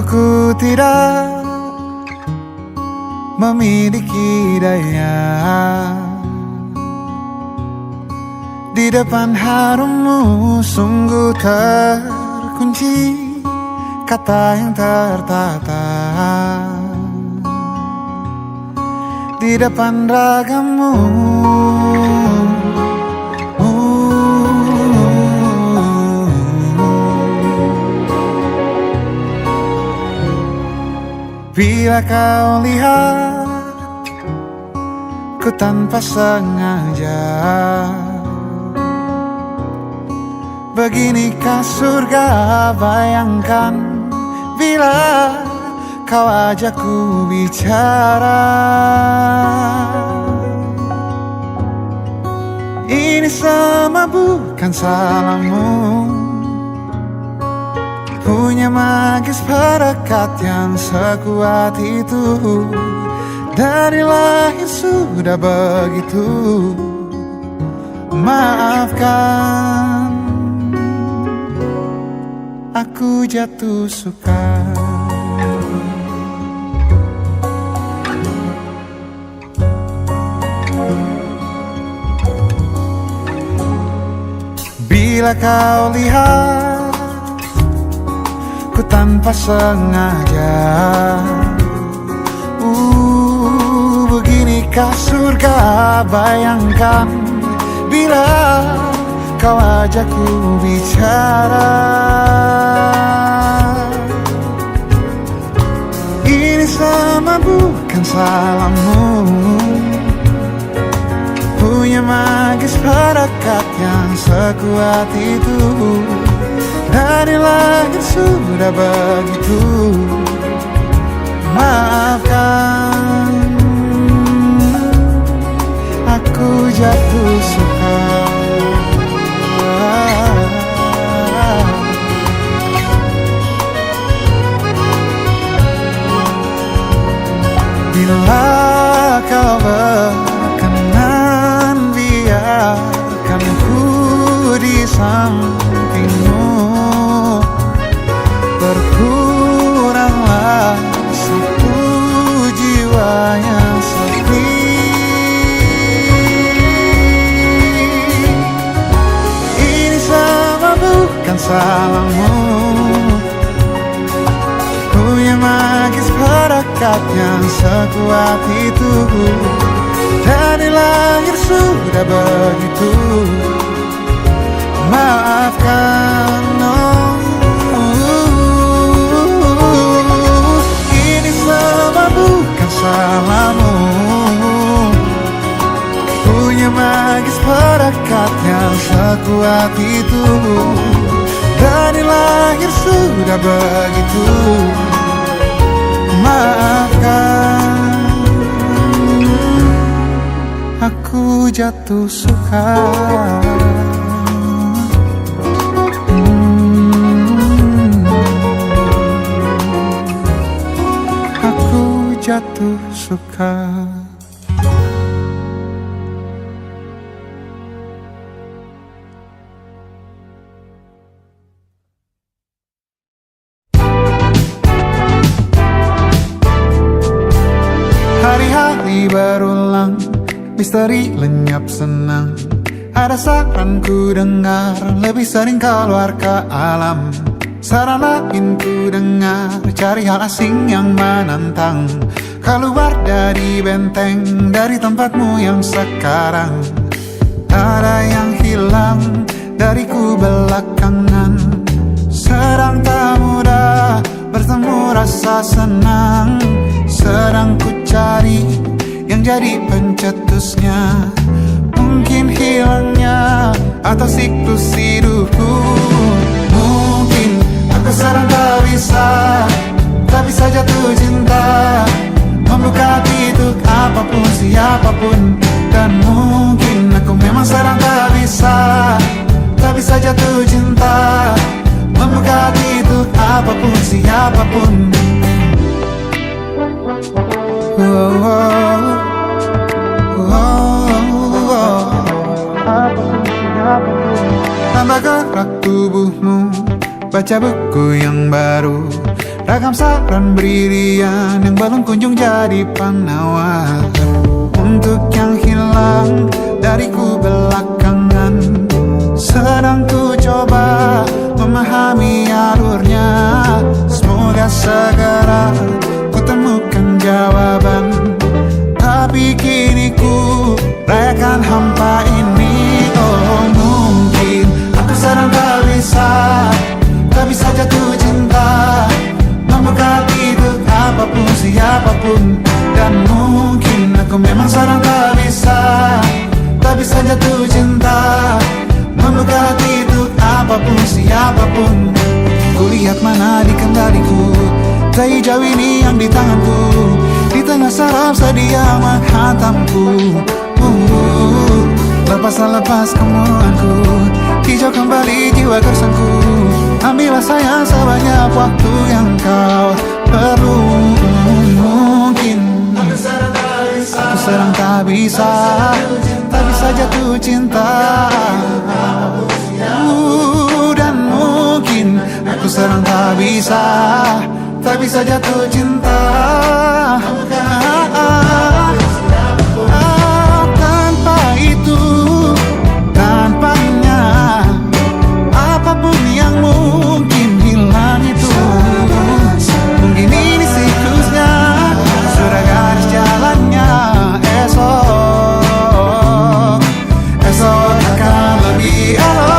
Aku tidak memiliki daya di depan harummu, sungguh terkunci kata yang tertata di depan ragamu. Bila kau lihat ku tanpa sengaja, beginikah surga? Bayangkan bila kau ajakku bicara. Ini semua bukan salahmu, punya magis perekat yang sekuat itu. Dari lahir sudah begitu. Maafkan, aku jatuh suka. Bila kau lihat ku tanpa sengaja, beginikah surga? Bayangkan bila kau ajakku bicara. Ini sama bukan salahmu, punya magis perekat yang sekuat itu. Dari lahir sudah begitu. Maafkan, aku jatuh suka. Bila kau berkenan, biarkan ku di sampingmu. Berkuranglah satu jiwa yang sedih. Ini sama bukan salahmu, punya magis perekat yang sekuat itu. Dari lahir sudah begitu. Maafkan, ini semua bukan salahmu, punya magis perekat yang sekuat itu. Dari lahir sudah begitu. Maafkan, aku jatuh suka. Aku jatuh suka. Hari-hari berulang, misteri lenyap senang. Ada saran ku dengar, lebih sering keluar ke alam. Saran lain ku dengar, cari hal asing yang menantang. Keluar dari benteng, dari tempatmu yang sekarang. Ada yang hilang dariku belakangan. Sedang tak mudah bertemu rasa senang. Sedang ku cari yang jadi pencetusnya. Mungkin hilangnya atau siklus hidupku. Mungkin aku sedang tak bisa jatuh cinta, membuka hati untuk apapun, siapapun. Dan mungkin aku memang sedang tak bisa jatuh cinta, membuka hati untuk apapun, siapapun. Tambah gerak tubuhmu, baca buku yang baru, Ragam saran brilian yang belum kunjung jadi penawar. Untuk yang hilang dariku belakangan, sedang ku coba memahami alurnya. Semoga segera ku temukan jawaban. Tapi kini ku rayakan hampa ini. Oh mungkin aku sedang tak bisa jatuh cinta, membuka hidup apapun siapapun. Dan mungkin aku memang sedang tak bisa jatuh cinta, membuka hidup apapun siapapun. Kulihat mana di kendaliku, tak jauh ini yang di tanganku. Di tengah saraf sedia menghantamku. Lepas kemauanku, hijau kembali jiwa gersangku. Ambillah sayang sebanyak waktu yang kau perlu. Mungkin aku sedang tak bisa jatuh cinta. Dan mungkin aku sedang tak bisa jatuh cinta. Tanpa itu, tanpanya, apapun yang mungkin hilang itu. Mungkin ini siklusnya, sudah garis jalannya. Esok akan lebih elok.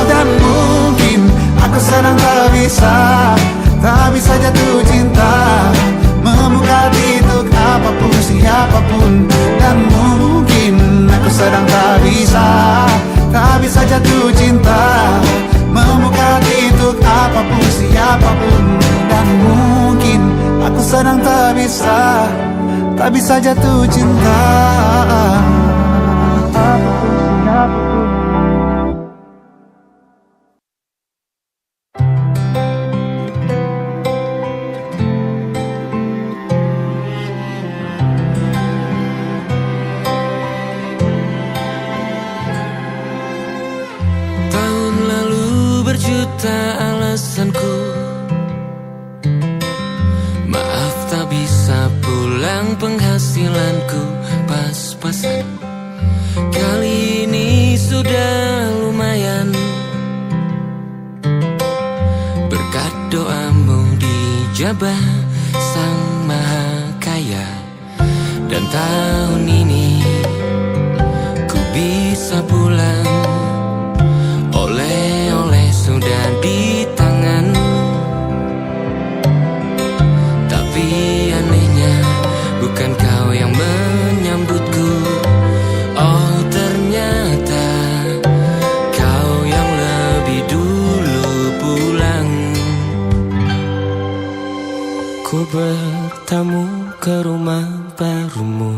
Dan mungkin aku sedang tak bisa jatuh cinta, membuka pintu apapun siapapun. Dan mungkin aku sedang tak bisa jatuh cinta, membuka pintu apapun siapapun. Dan mungkin aku sedang tak bisa jatuh cinta, apapun siapapun. Alasanku maaf tak bisa pulang, penghasilanku pas-pasan. Kali ini sudah lumayan, berkat doamu dijabah Sang Maha Kaya. Dan tahun ini ku bisa pulang, oleh-oleh sudah di tangan. Tapi anehnya bukan kau yang menyambutku. Oh ternyata kau yang lebih dulu pulang. Ku bertamu ke rumah barumu,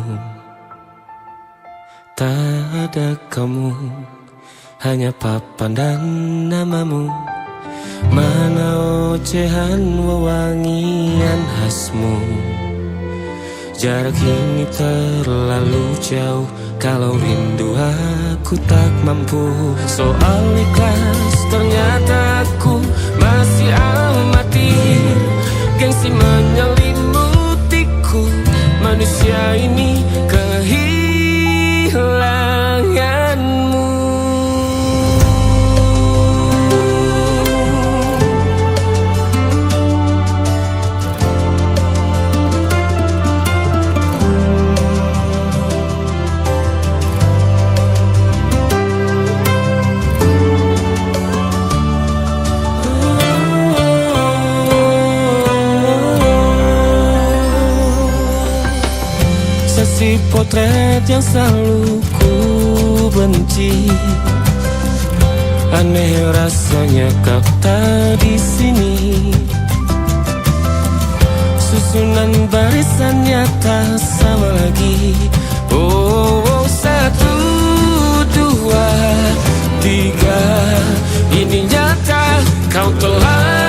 tak ada kamu, hanya papan dan namamu. Mana ocehan wewangian khasmu. Jarak ini terlalu jauh, kalau rindu aku tak mampu. Soal ikhlas ternyata aku masih amati. Gengsi menyelimutiku, manusia ini kehilanganmu. Si potret yang selalu ku benci, aneh rasanya kau tak di sini. Susunan barisannya tak sama lagi. Oh, satu, dua, tiga, ini nyata kau telah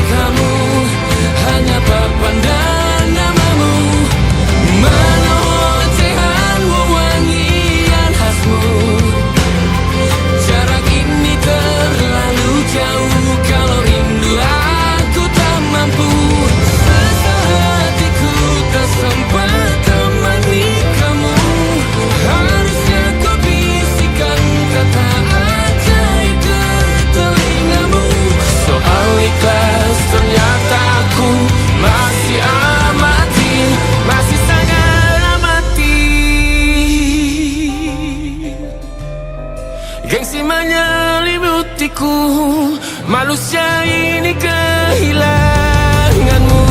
kamu menyelibutiku. Manusia ini kehilanganmu.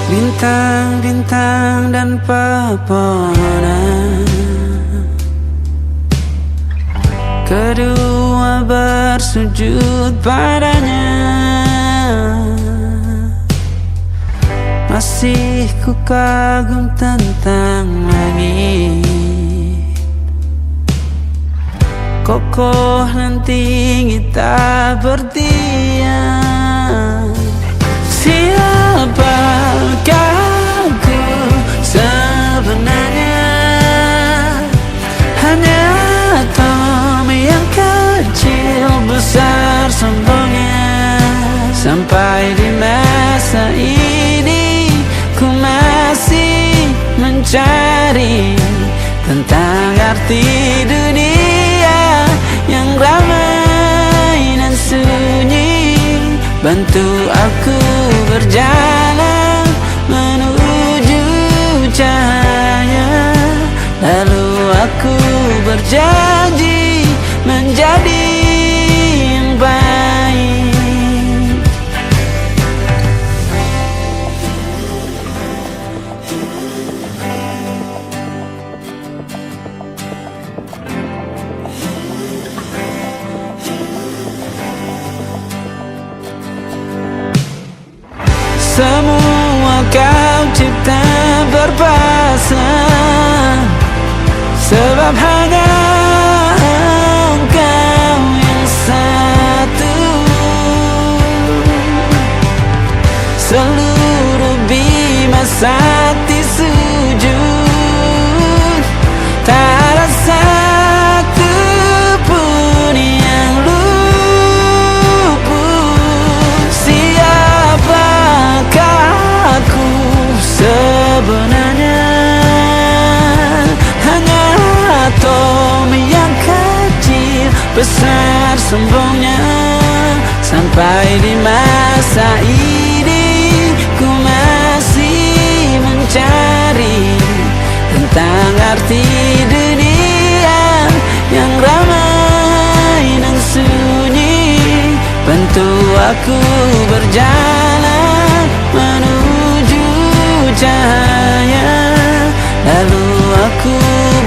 Bintang-bintang dan pepohonan, kedua bersujud padanya. Masih ku kagum tentang langit, kokoh dan tinggi tak berdiam. Siapakah aku sebenarnya? Hanya atom yang kecil besar sombongnya. Sampai di masa ini ku masih mencari tentang arti dunia yang ramai dan sunyi. Bantu aku berjalan menuju cahaya, lalu aku berjanji menjadi yang baik. Semua kau cipta berpasang, sebab hanya engkau yang satu. Seluruh bima sakti sujud, tak ada satu pun yang luput. Siapakah aku sebenarnya? Hanya atom yang kecil besar sombongnya. Sampai di masa ini ku masih mencari tentang arti dunia yang ramai dan sunyi. Bantu aku berjalan menuju cahaya, lalu aku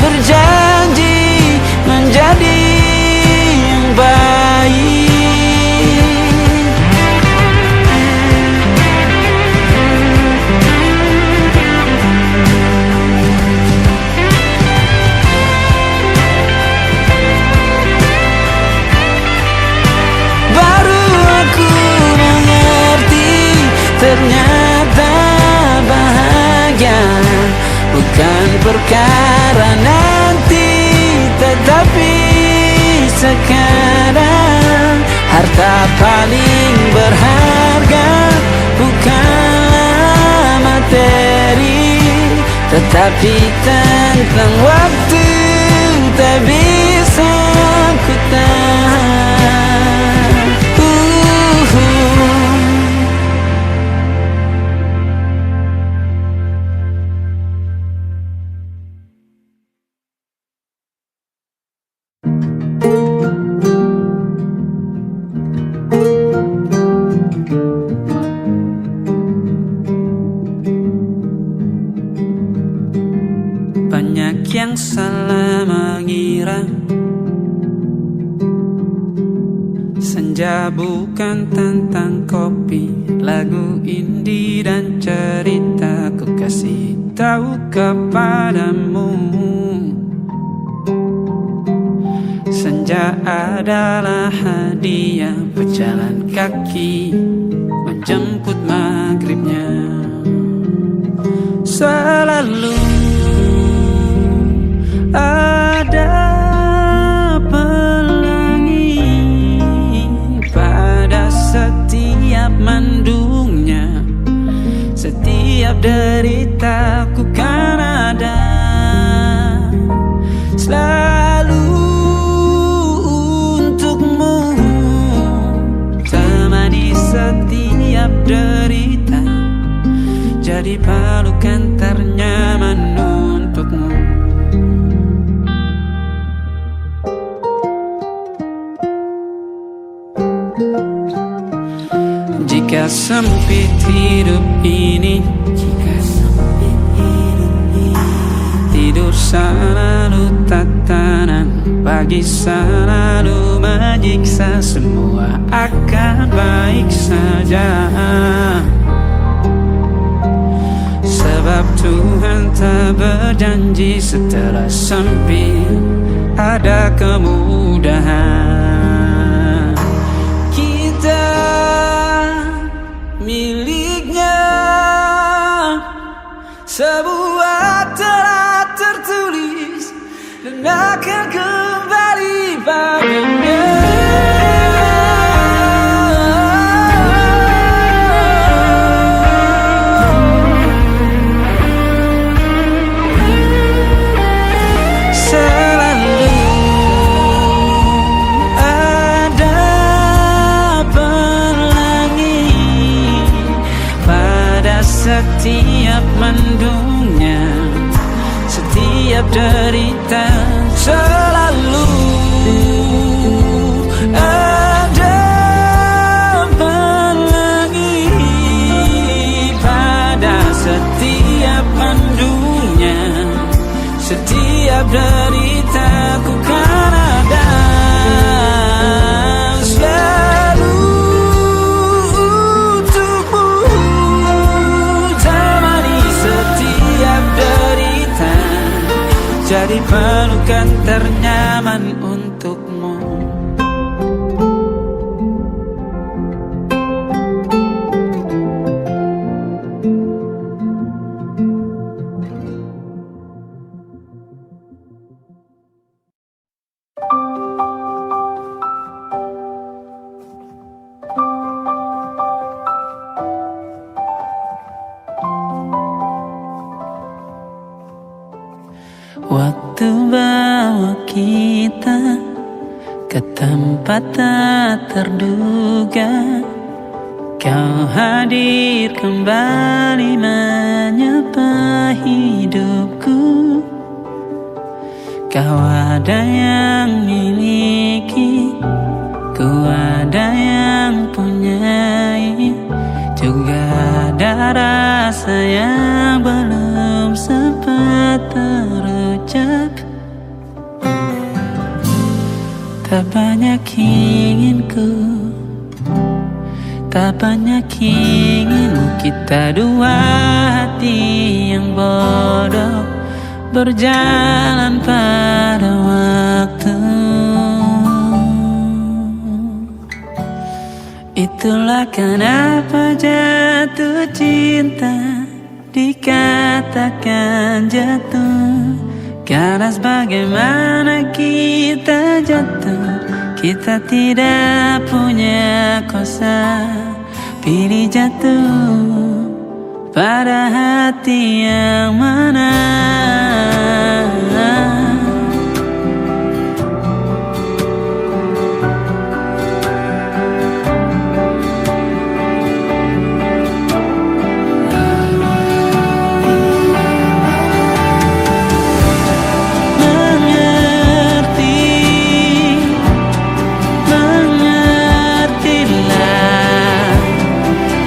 berjanji menjadi yang baik. Baru aku mengerti, ternyata bahagia bukan perkara nanti, tetapi sekarang. Harta paling berharga bukanlah materi, tetapi tentang waktu tak bisa ku tahan. Banyak yang salah mengira senja bukan tentang kopi, lagu indie dan cerita. Ku kasih tahu kepadamu, saja adalah hadiah berjalan kaki menjemput maghribnya. Selalu ada pelangi pada setiap mendungnya. Setiap deritaku kan ada selalu untukmu, temani setiap derita, jadi pelukan ternyaman untukmu. Jika sempit hidup ini, tidur selalu tatanan, pagi selalu menyiksa, semua akan baik saja. Sebab Tuhan tak berjanji setelah sempit ada kemudahan. Kita miliknya sebuah telah tertulis dan akan kembali padanya. Setiap mendungnya, setiap derita, selalu ada pelangi pada setiap mendungnya. Setiap deritaku kan ada jadi pelukan ternyaman untukmu. Waktu bawa kita ke tempat tak terduga, kau hadir kembali menyapa hidupku. Kau ada yang miliki, ku ada yang punyai, juga ada rasa yang belum sempat terucap. Tak banyak inginku, tak banyak inginmu, kita dua hati yang bodoh berjalan pada waktu. Itulah kenapa jatuh cinta dikatakan jatuh, karena sebagaimana kita jatuh, kita tidak punya kuasa pilih jatuh pada hati yang mana.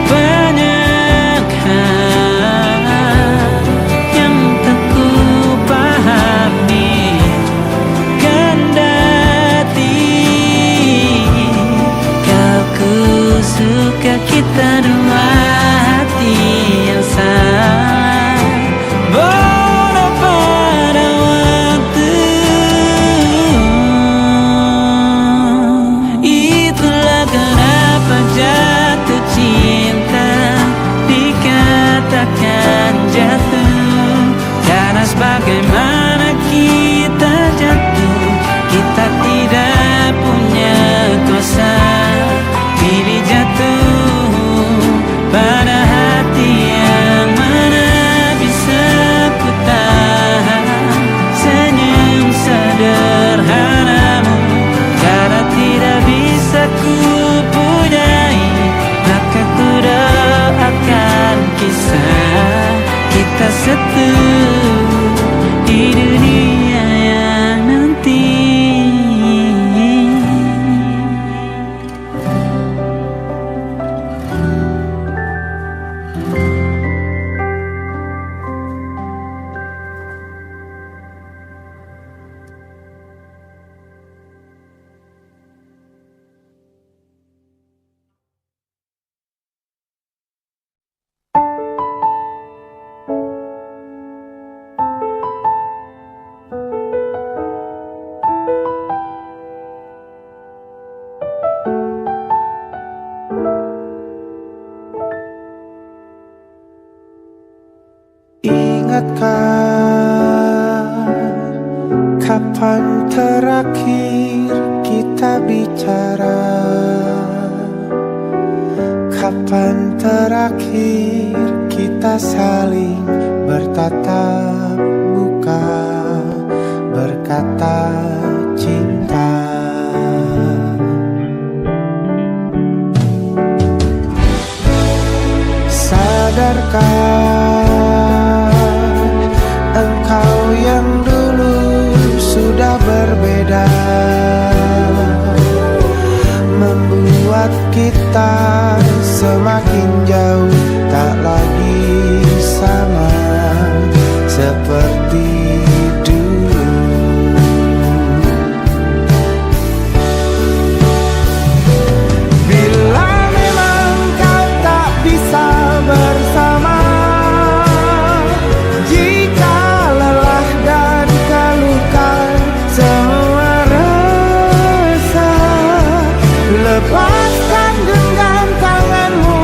Banyak hal yang tak ku takkan jatuh. Karena sebagaimana kita jatuh, kita tidak punya kuasa. Pilih jatuh pada hati yang mana bisa ku tahan senyum sederhanamu. Karena tidak bisa ku punyai, maka ku doakan kisah kita satu di dunia yang nanti. Ingatkah kapan terakhir kita bicara? Kapan terakhir kita saling bertatap muka, berkata cinta? Sadarkah engkau yang dulu sudah berbeda, membuat kita semakin jauh, tak lagi sama seperti dulu. Bila memang kau tak bisa bersama, jika lelah dan keluhkan semua rasa, lepaskan genggam tanganmu,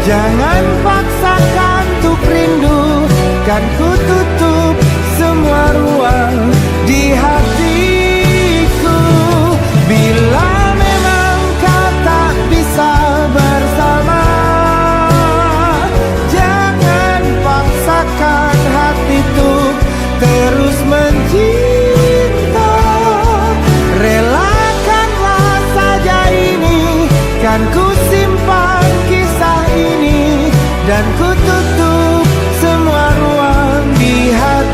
jangan paksakan untuk rindu. Kan ku tutup semua ruang di hatiku. Bila memang kau tak bisa bersama, jangan paksakan hati untuk terus mencinta. Relakanlah saja ini, kan ku simpan kisah ini, dan ku tutup semua ruang di hatiku.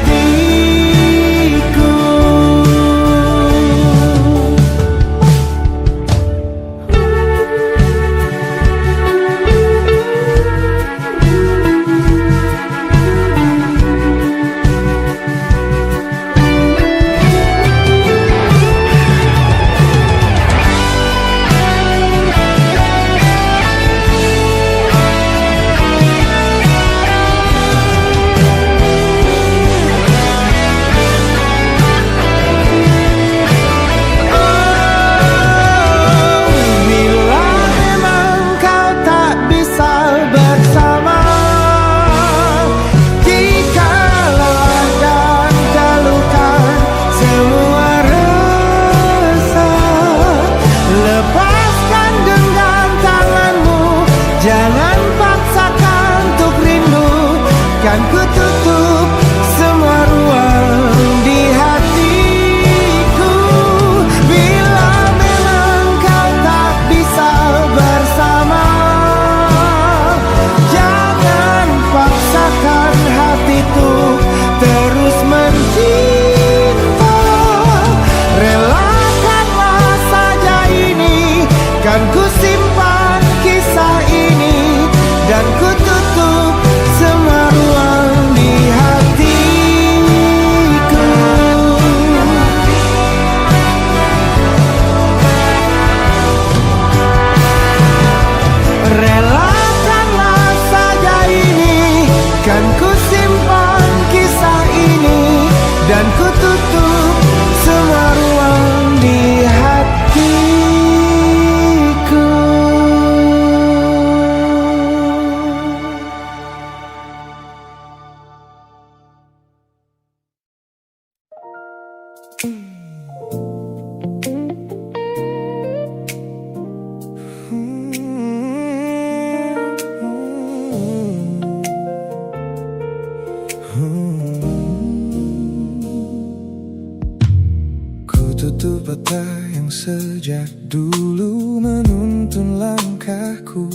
sejak dulu menuntun langkahku.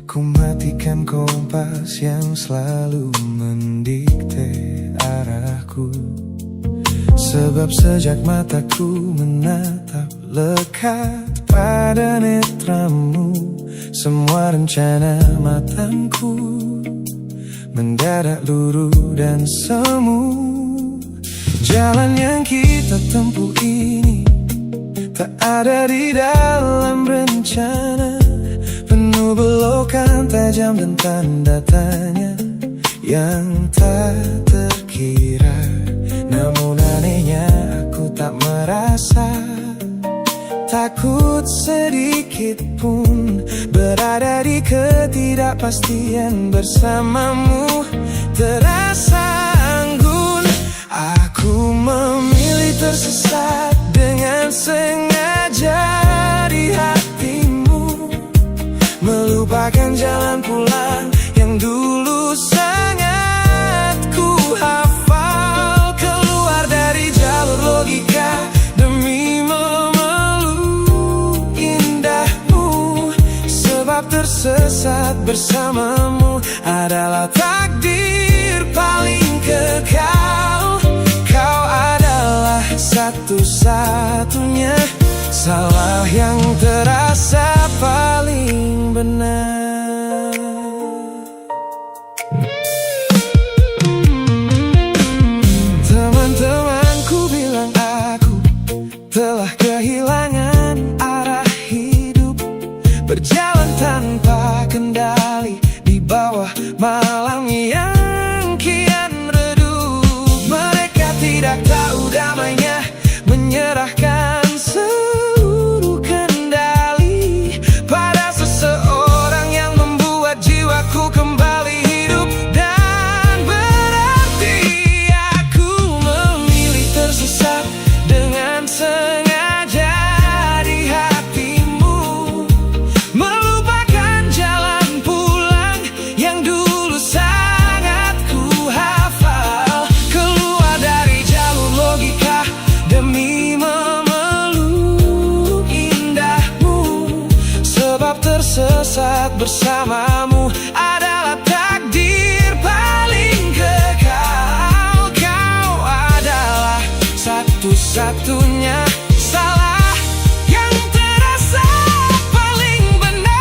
Ku matikan kompas yang selalu mendikte arahku. Sebab sejak mataku menatap lekat pada netramu, semua rencana matangku mendadak luruh dan semu. Jalan yang kita tempuh ini tak ada di dalam rencana, penuh belokan tajam dan tanda tanya yang tak terkira. Namun anehnya aku tak merasa takut sedikit pun berada di ketidakpastian bersamamu. Terasa anggun, aku memilih tersesat dengan sengaja di hatimu, melupakan jalan pulang yang dulu sangat ku hafal. Keluar dari jalur logika demi memeluk indahmu, sebab tersesat bersamamu adalah takdir paling kekal. Kau adalah satu-satunya salah yang terasa paling benar. Teman-temanku bilang aku telah kehilangan arah hidup, berjalan tanpa kendali di bawah malam yang kian redup. Mereka tidak tahu damainya menyerahkan seluruh kendali pada seseorang yang membuat jiwaku kembali hidup dan berarti. Aku memilih tersesat dengan sengaja di hatimu, melupakan jalan pulang yang dulu sangat ku hafal. Keluar dari jalur logika demi memeluk indahmu, sebab tersesat bersamamu adalah takdir paling kekal. Kau adalah satu-satunya salah yang terasa paling benar.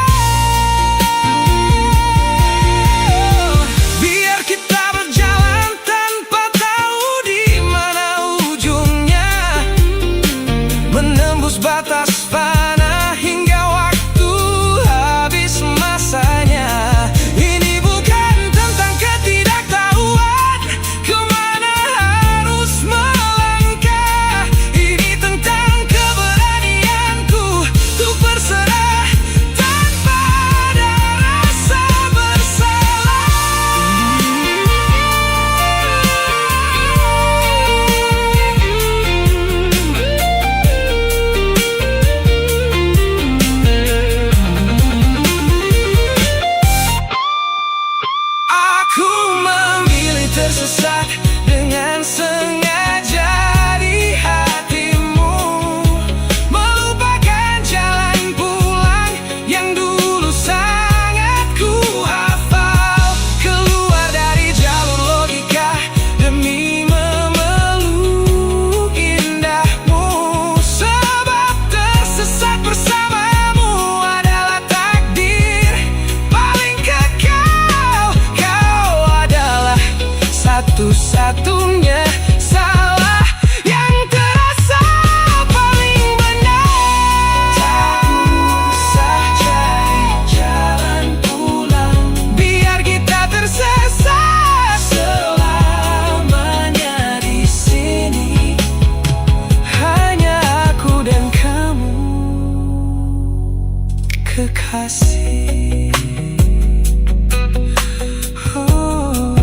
Biar kita berjalan tanpa tahu di mana ujungnya, menembus batas fana hingga waktu habis masanya. Ini bukan tentang ketidaktahuan kemana harus melangkah, ini tentang keberanianku untuk berserah tanpa ada rasa bersalah. Aku memilih tersesat dengan sengaja di hatimu, melupakan jalan pulang yang dulu sangat ku hafal. Keluar dari jalur logika demi memeluk indahmu, sebab tersesat bersamamu adalah takdir paling kekal. Kau adalah satu-satunya salah yang terasa paling benar. Tak usah cari jalan pulang, biar kita tersesat selamanya di sini. Hanya aku dan kamu, kekasih. Oh.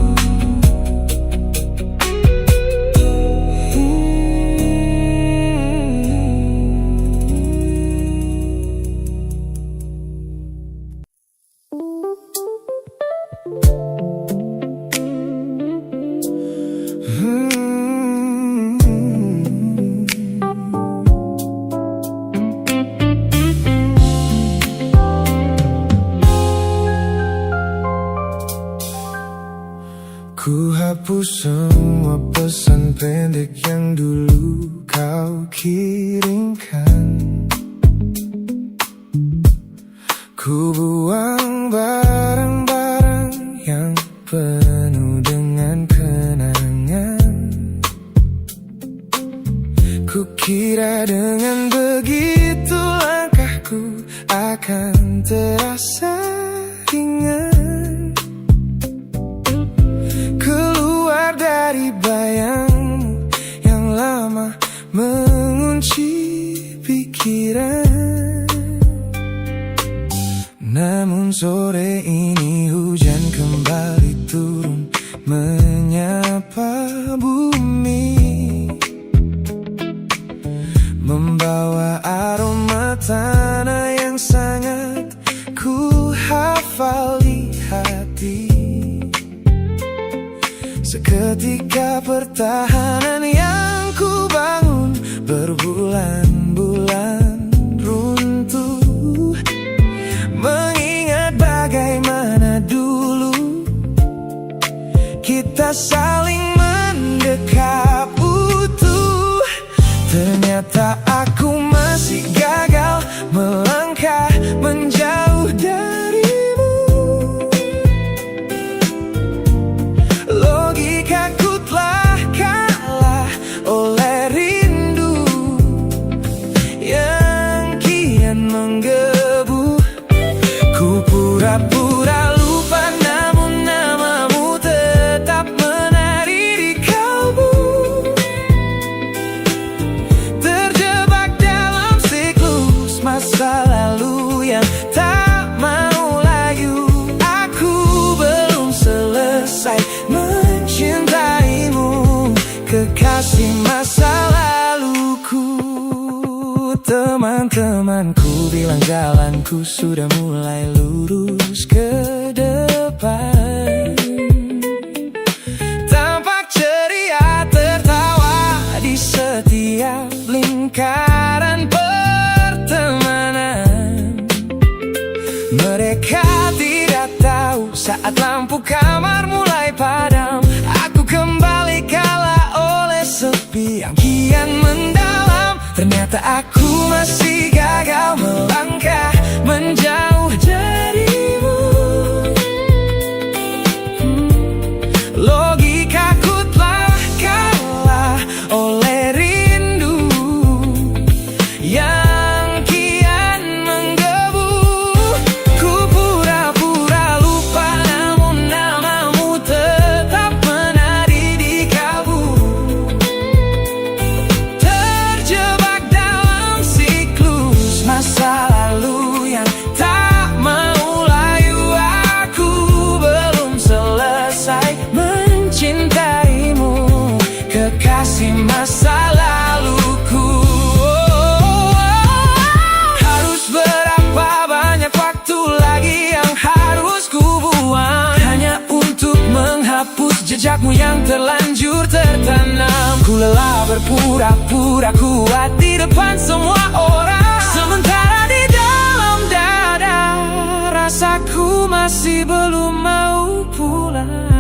Ku hapus semua pesan pendek yang dulu kau kirimkan. Ku buang barang-barang yang penuh dengan kenangan. Ku kira dengan begitu langkahku akan terasa ringan. Keluar dari bayangmu yang lama mengunci pikiran. Namun sore ini hujan kembali turun menyapa bumi, membawa aroma tanah yang sangat ku hafal di hati. Seketika pertahanan yang ku bangun berbulan-bulan runtuh. Mengingat bagaimana dulu kita saling mendekap utuh. Ternyata aku masih gagal melangkah menjauh darimu. Logikaku telah kalah oleh rindu yang kian menggebu. Ku pura-pura lupa namun namamu tetap menari di kalbu. Terjebak dalam siklus masa lalu yang tak mau layu. Aku belum selesai mencintaimu, kekasih masa laluku. Teman-temanku bilang jalanku sudah mulai lurus ke depan. Tampak ceria tertawa di setiap lingkaran pertemanan. Mereka tidak tahu saat lampu kamar mulai padam, aku kembali kalah oleh sepi yang kian mendalam. Ternyata aku masih gagal melangkah menjauh darimu. Logikaku telah kalah oleh rindu yang kian menggebu. Ku pura-pura lupa namun namamu tetap menari di kalbu. Terjebak dalam siklus masa lalu yang tak mau layu. Aku belum selesai mencintaimu, kekasih masa laluku. Harus berapa banyak waktu lagi yang harus ku buang hanya untuk menghapus jejakmu yang terlanjur tertanam. Ku lelah berpura-pura kuat di depan semua orang, sementara di dalam dada rasaku masih belum mau pulang.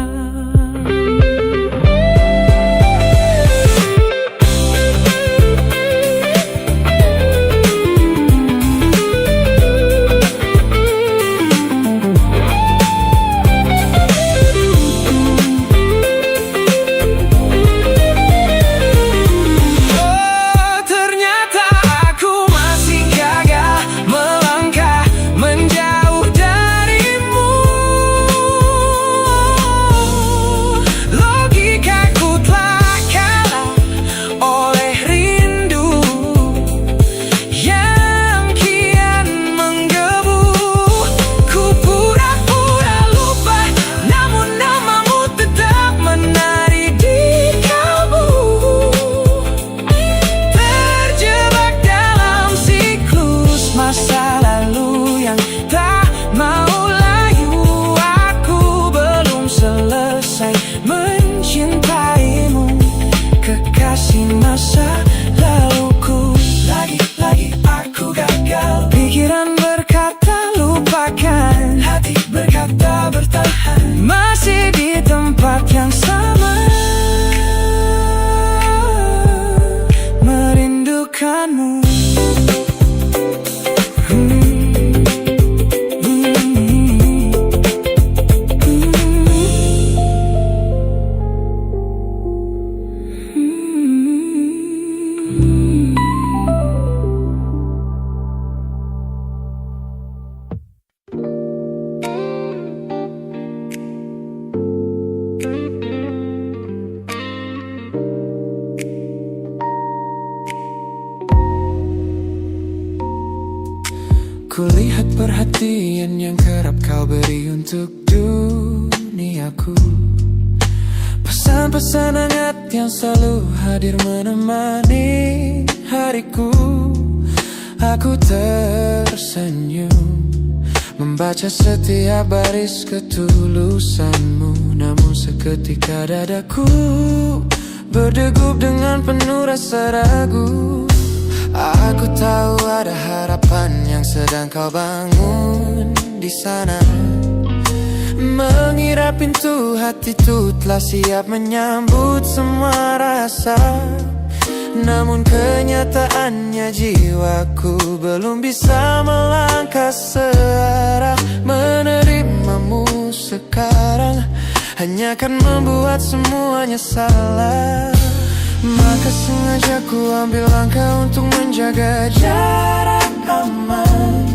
perhatian yang kerap kau beri untuk duniaku. Pesan-pesan hangat yang selalu hadir menemani hariku. Aku tersenyum membaca setiap baris ketulusanmu. Namun seketika dadaku berdegup dengan penuh rasa ragu. Aku tahu ada harapan yang sedang kau bangun di sana. Mengira pintu hatiku telah siap menyambut semua rasa. Namun kenyataannya jiwaku belum bisa melangkah searah. Menerimamu sekarang hanya akan membuat semuanya salah. Maka sengaja ku ambil langkah untuk menjaga jarak aman.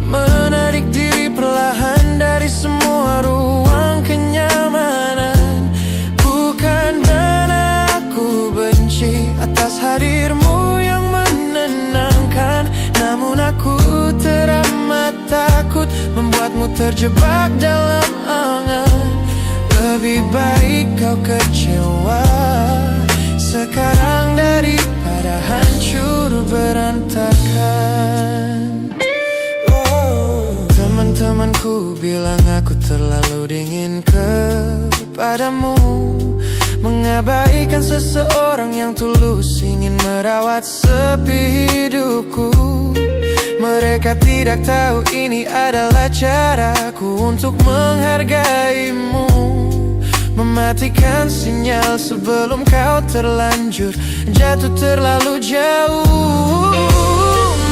Menarik diri perlahan dari semua ruang kenyamanan. Bukan karena aku benci atas hadirmu yang menenangkan. Namun aku teramat takut membuatmu terjebak dalam angan. Lebih baik kau kecewa sekarang daripada hancur berantakan. Teman-temanku bilang aku terlalu dingin kepadamu, mengabaikan seseorang yang tulus ingin merawat sepi hidupku. Mereka tidak tahu ini adalah caraku untuk menghargaimu. Mematikan sinyal sebelum kau terlanjur jatuh terlalu jauh.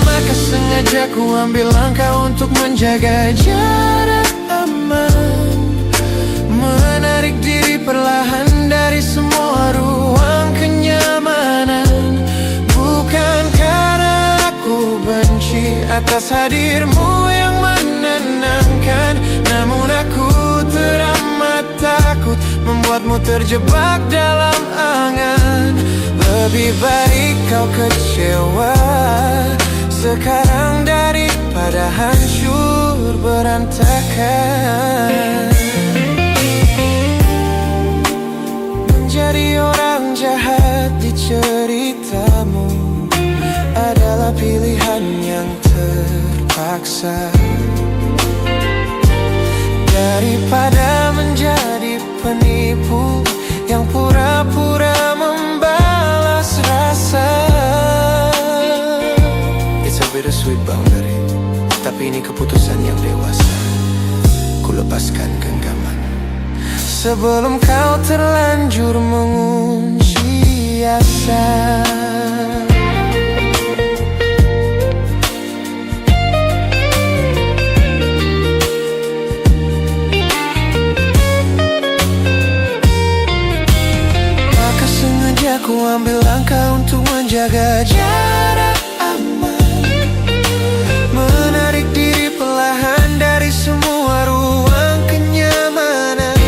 Maka sengaja ku ambil langkah untuk menjaga jarak aman. Menarik diri perlahan dari semua ruang kenyamanan. Bukan karena aku benci atas hadirmu yang menenangkan. Namun aku teramat takut membuatmu terjebak dalam angan. Lebih baik kau kecewa sekarang daripada hancur berantakan. Menjadi orang jahat di ceritamu adalah pilihan yang terpaksa, daripada menjadi penipu yang pura-pura membalas rasa. It's a bittersweet boundary, tapi ini keputusan yang dewasa. Ku lepaskan genggaman sebelum kau terlanjur mengunci asa. Aku ambil langkah untuk menjaga jarak aman. Menarik diri perlahan dari semua ruang kenyamanan.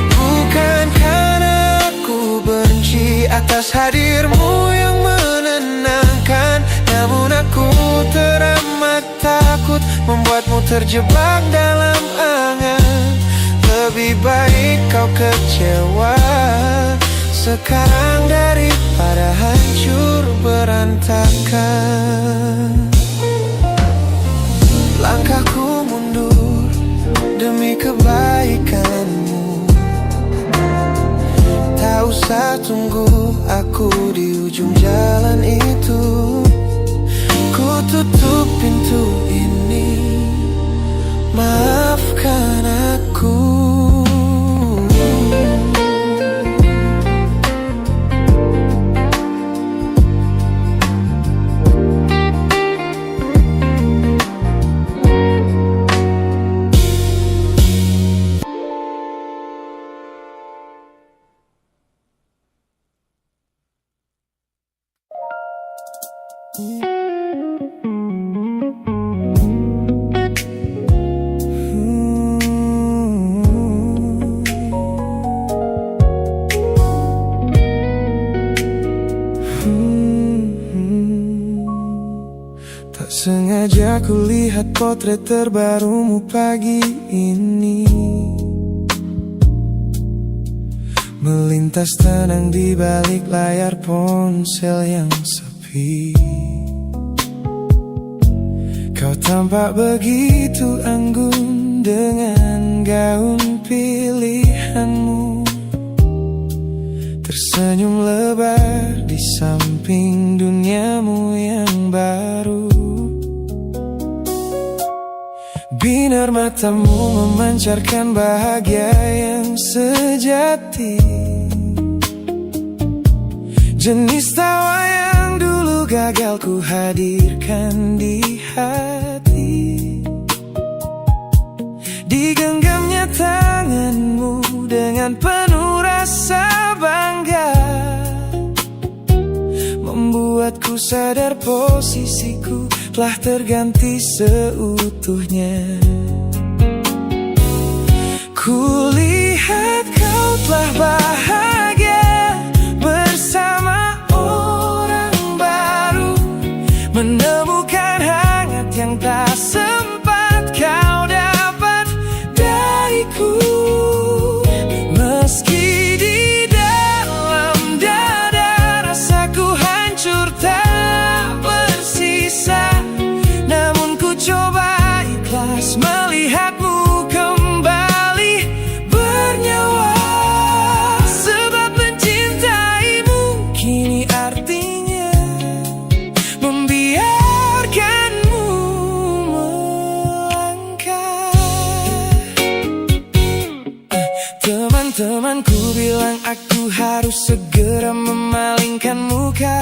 Bukan karena aku benci atas hadirmu yang menenangkan. Namun aku teramat takut membuatmu terjebak dalam angan. Lebih baik kau kecewa sekarang daripada hancur berantakan. Langkahku mundur demi kebaikanmu. Tak usah tunggu aku di ujung jalan itu. Ku tutup pintu ini, maafkan aku. Tak sengaja Ketika ku lihat potret terbarumu pagi ini, melintas tenang di balik layar ponsel yang sepi. Kau tampak begitu anggun dengan gaun pilihanmu, tersenyum lebar di samping duniamu yang baru. Binar matamu memancarkan bahagia yang sejati, jenis tawa yang dulu gagal ku hadirkan di hati. Digenggamnya tanganmu dengan penuh rasa bangga, membuatku sadar posisiku telah terganti seutuhnya. Kulihat kau telah bahagia bersama orang baru, menemukan hangat yang tak sempat kau dapat dariku. Meski di dalam dada rasaku hancur tak bersisa, namun ku coba ikhlas melihatmu kembali bernyawa. Sebab mencintaimu kini artinya membiarkanmu melangkah. Teman-temanku bilang aku harus segera memalingkan muka,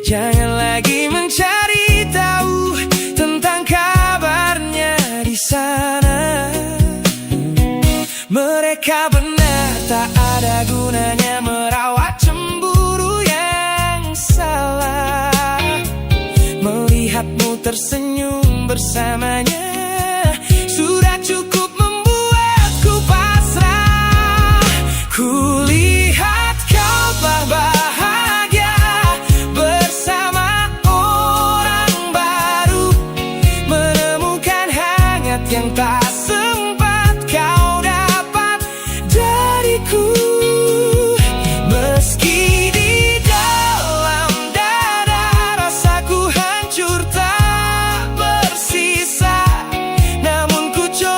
jangan lagi mencari tahu tentang kabarnya di sana. Mereka benar, tak ada gunanya merawat cemburu yang salah. Melihatmu tersenyum bersamanya sudah cukup membuatku pasrah. Kulihat kau telah bahagia bersama orang baru, menemukan hangat yang tak sempat kau dapat dariku. Meski di dalam dada rasaku hancur tak bersisa, namun ku coba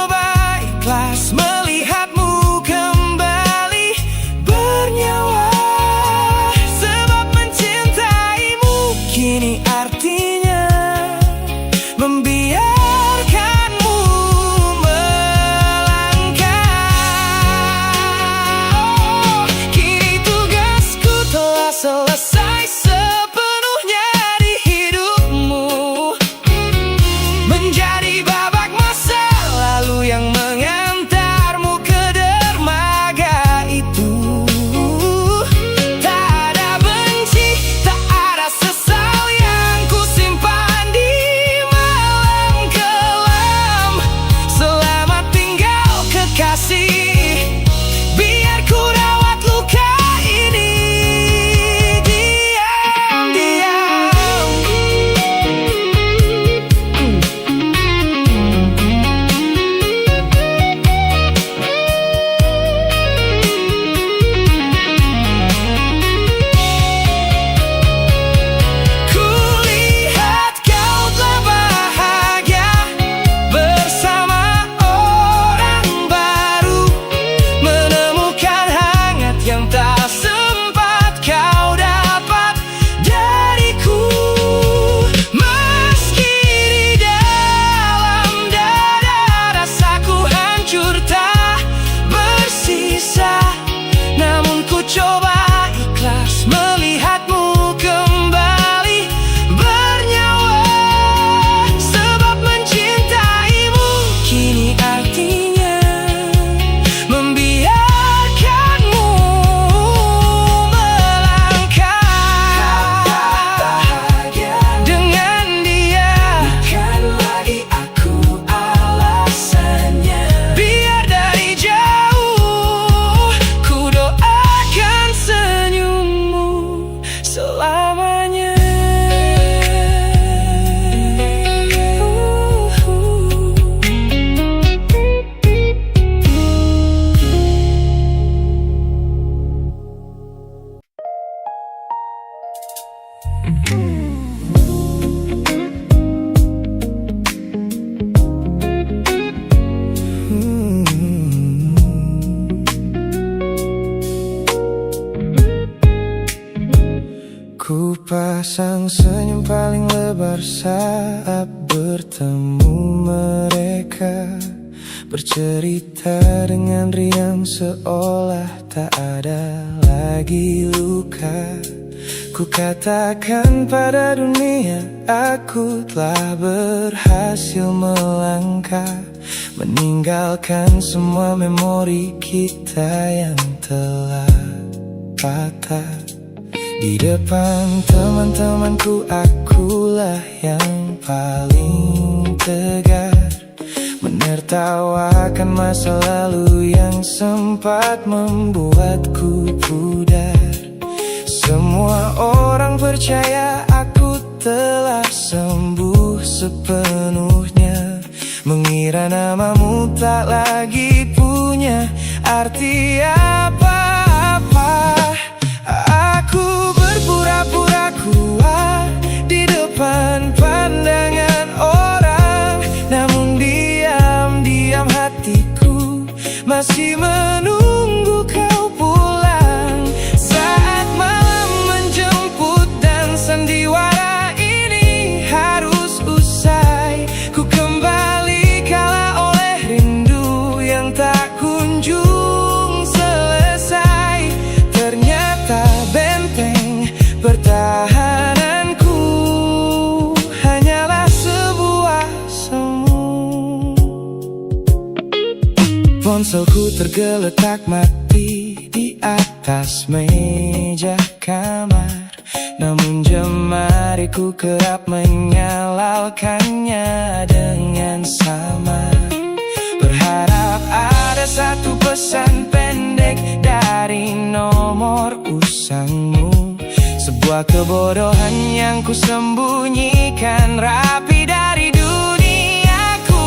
Sepasang senyum paling lebar saat bertemu mereka, bercerita dengan riang seolah tak ada lagi luka. Ku katakan pada dunia aku telah berhasil melangkah, meninggalkan semua memori kita yang telah patah. Di depan teman-temanku akulah yang paling tegar, menertawakan masa lalu yang sempat membuatku pudar. Semua orang percaya aku telah sembuh sepenuhnya, mengira namamu tak lagi punya arti apa-apa. Aku berpura-pura kuat di depan pandangan orang, namun diam-diam hatiku masih menunggu kau pulang. Saat malam menjemput dan sandiwara ini harus usai, ku kembali kalah oleh rindu yang tak kunjung selesai. Ternyata benteng pertahananku hanyalah sebuah semu. Ponselku tergeletak mati di atas meja kamar, namun jemariku kerap menyalakannya dengan samar. Berharap ada satu pesan pendek dari nomor usangmu, sebuah kebodohan yang ku sembunyikan rapi dari duniaku.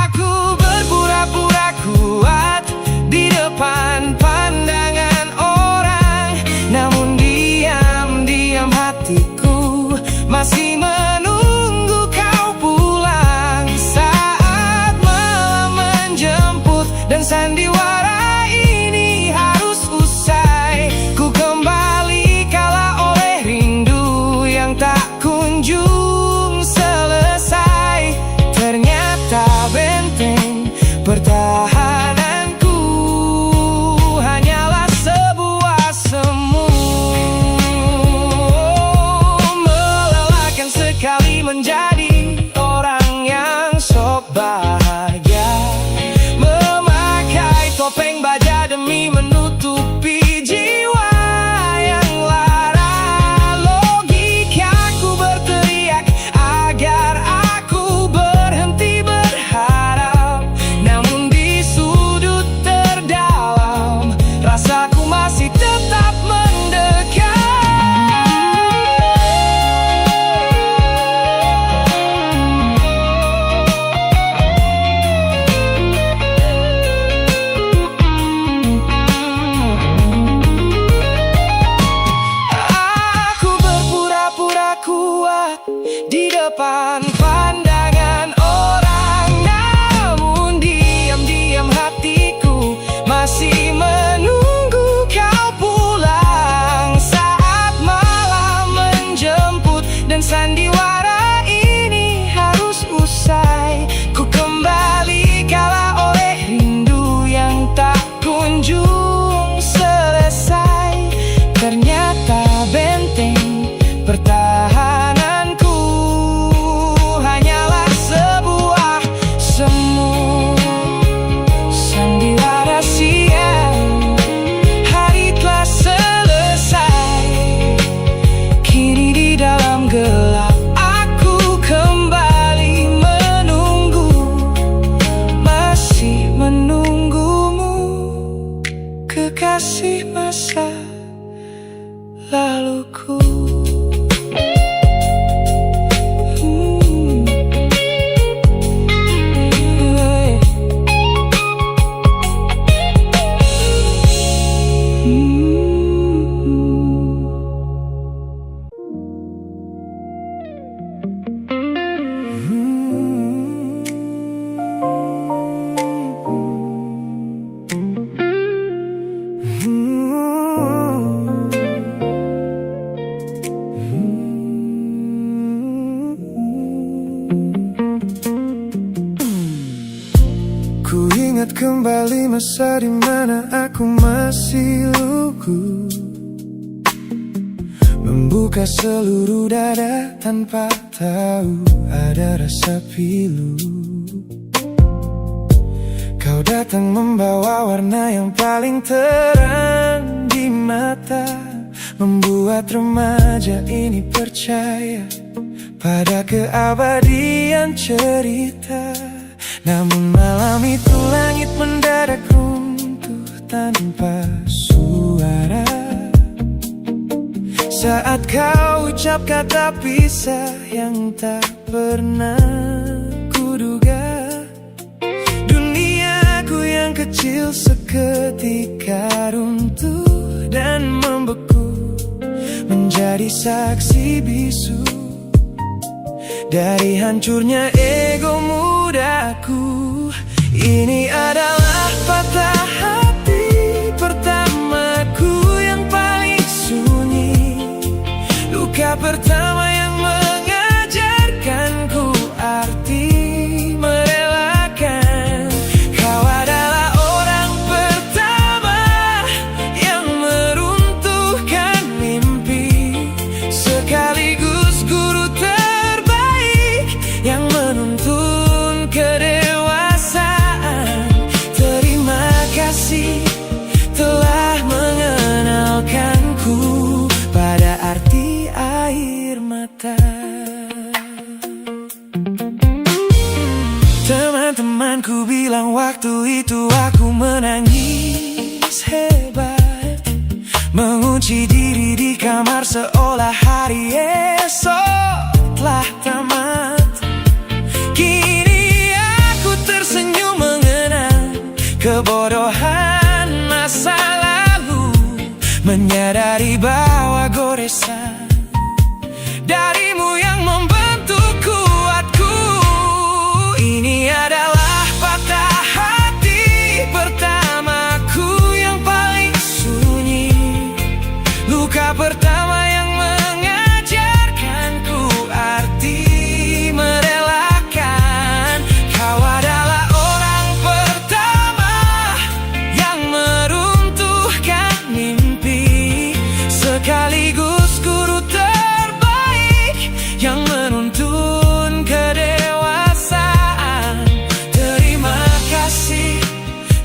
Aku berpura-pura kuat di depan pandangan orang, namun diam-diam hatiku masih menunggu kau pulang. Saat malam menjemput dan sandiwara ini harus usai, ku kembali kalah oleh rindu yang tak kunjung selesai. Ternyata benteng pertahananku hanyalah sebuah semu. Melelahkan sekali menjadi orang yang sok bahagia, memakai topeng baja demi menutupi jiwa yang lara. Logikaku berteriak agar aku berhenti berharap, namun di sudut terdalam rasaku masih tetap mendekat. Aku berpura-pura kuat di depan pandangan orang, namun diam-diam hatiku masih menunggu kau pulang. Saat malam menjemput dan sandiwara ini harus usai, ku kembali kalah oleh rindu yang tak kunjung selesai. Ternyata benteng pertahananku hanyalah sebuah semu. Sandiwara siang, hari telah selesai. Kini di dalam gelap aku kembali menunggu, masih menunggumu, kekasih masa laluku. Ku ingat kembali masa di mana aku masih lugu, membuka seluruh dada tanpa tahu ada rasa pilu. Kau datang membawa warna yang paling terang di mata, membuat remaja ini percaya pada keabadian cerita. Namun malam itu langit mendadak runtuh tanpa suara saat kau ucap kata pisah yang tak pernah kuduga. Duniaku yang kecil seketika runtuh dan membeku, menjadi saksi bisu dari hancurnya ego mudaku. Ini adalah patah hati pertamaku yang paling sunyi, luka pertama yang mengajarkanku arti merelakan. Kau adalah orang pertama yang meruntuhkan mimpi, sekaligus guru terbaik yang menuntun kedewasaan. Terima kasih telah mengenalkanku pada arti air mata. Teman-temanku bilang waktu itu aku menangis hebat, mengunci diri di kamar seolah hari esok telah tamat. Kini aku tersenyum mengenang kebodohan masa lalu, menyadari bahwa goresan darimu yang membentuk kuatku. Ini adalah patah hati pertamaku yang paling sunyi, luka pertama yang mengajarkanku arti merelakan. Kau adalah orang pertama yang meruntuhkan mimpi, sekaligus guru terbaik yang menuntun kedewasaan. Terima kasih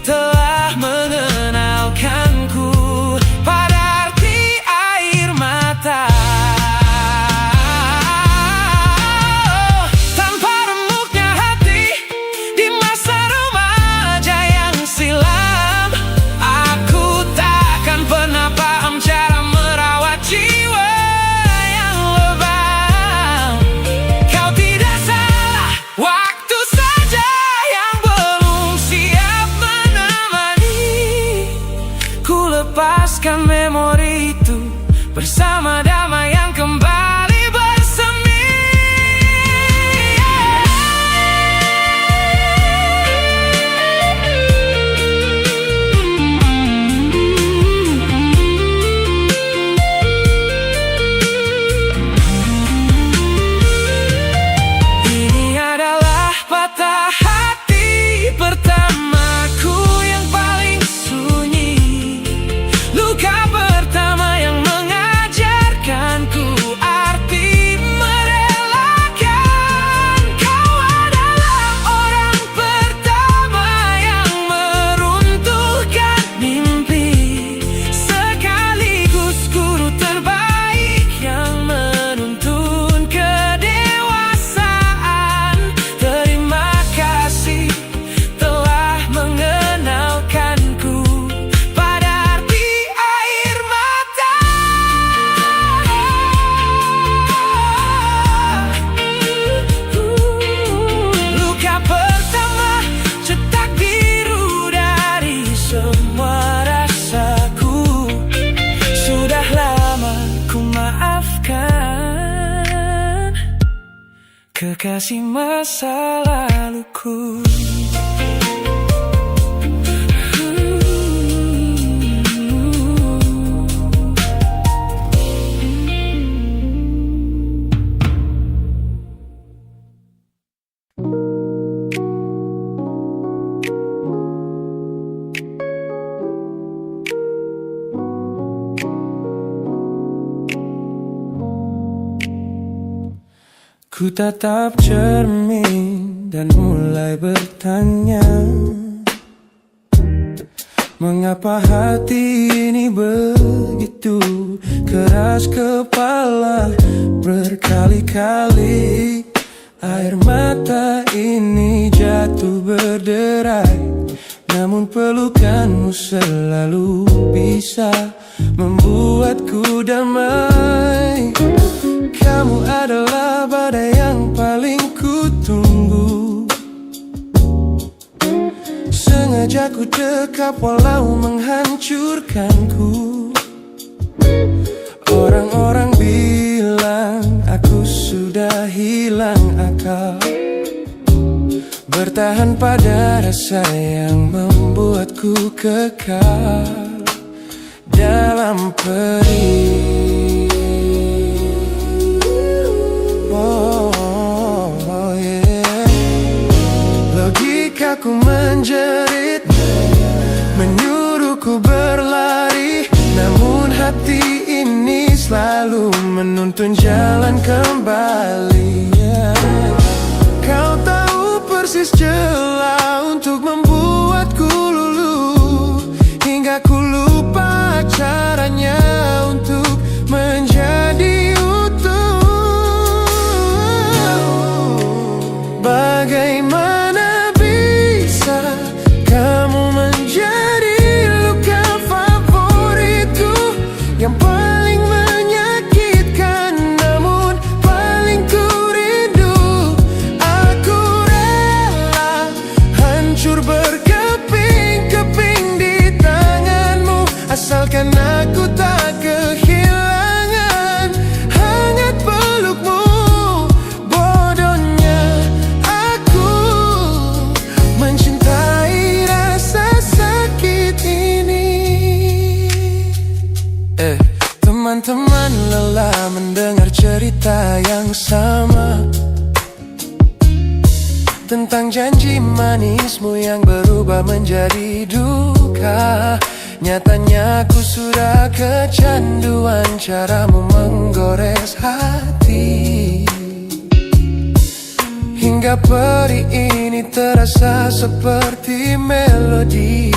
telah mengenalkanku pada arti air mata. Tanpa remuknya hati di masa remaja yang silam, aku takkan pernah paham cara merawat jiwa yang lebam. Kau tidak salah, waktu saja yang belum siap menemani. Ku lepaskan memori itu bersama damai yang kembali bersemi. Ini adalah patah hati pertamaku yang paling sunyi, luka pertama yang mengajarkanku arti merelakan. Kau adalah orang pertama yang meruntuhkan mimpi, sekaligus guru terbaik yang menuntun kedewasaan. Terima kasih telah mengenalkanku pada arti air mata. Luka pertama cetak biru dari semua rasaku. Sudah lama ku maafkan kekasih masa laluku. Ku tatap cermin dan mulai bertanya, mengapa hati ini begitu keras kepala? Berkali-kali air mata ini jatuh berderai, namun pelukanmu selalu bisa membuatku damai. Kamu adalah badai yang paling ku tunggu, sengaja ku dekap walau menghancurkanku. Orang-orang bilang aku sudah hilang akal, bertahan pada rasa yang membuatku kekal dalam perih. Oh, yeah. Logikaku menjerit, menyuruhku berlari, namun hati ini selalu menuntun jalan kembali. Kau tahu persis celah untuk membuatku luluh, hingga ku lupa caranya untuk menjadi utuh. Bagaimana bisa kamu menjadi luka favoritku yang paling menyakitkan, namun paling ku rindu. Aku rela hancur berkeping-keping di tanganmu, asalkan aku tak kehilangan hangat pelukmu. Bodohnya aku mencintai rasa sakit ini. Teman-teman lelah mendengar cerita yang sama tentang janji manismu yang berubah menjadi duka. Nyatanya aku sudah kecanduan caramu menggores hati, hingga perih ini terasa seperti melodi.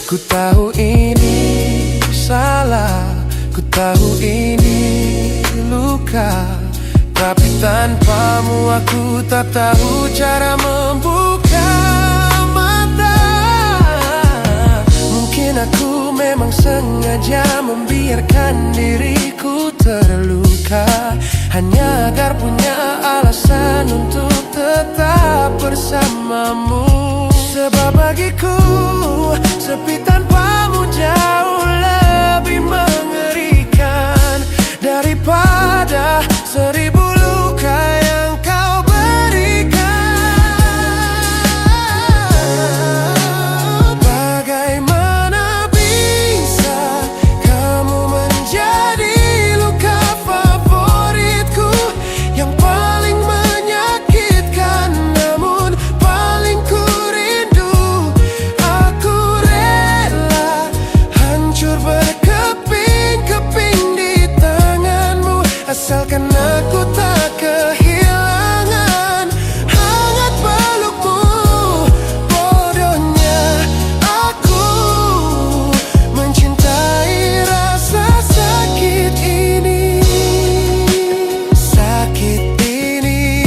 Ku tahu ini salah, ku tahu ini luka, tapi tanpamu aku tak tahu cara membuka mata. Mungkin aku memang sengaja membiarkan diriku terluka, hanya agar punya alasan untuk tetap bersamamu. Sebab bagiku sepi tanpamu jauh lebih mengerikan daripada 1000 luka yang kau berikan. Bagaimana bisa kamu menjadi luka favoritku yang paling menyakitkan, namun paling ku rindu. Aku rela hancur berkeping-keping di tanganmu, asalkan aku tak kehilangan hangat pelukmu. Bodohnya aku mencintai rasa sakit ini. Sakit ini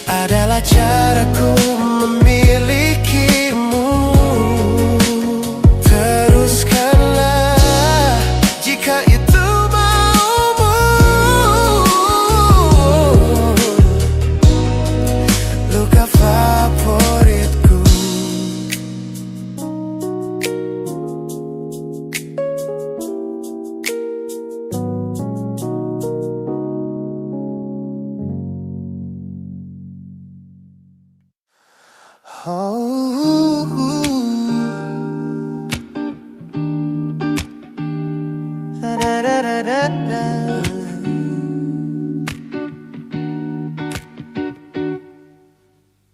adalah caraku memilikimu. Teruskanlah jika itu maumu. Luka favoritku.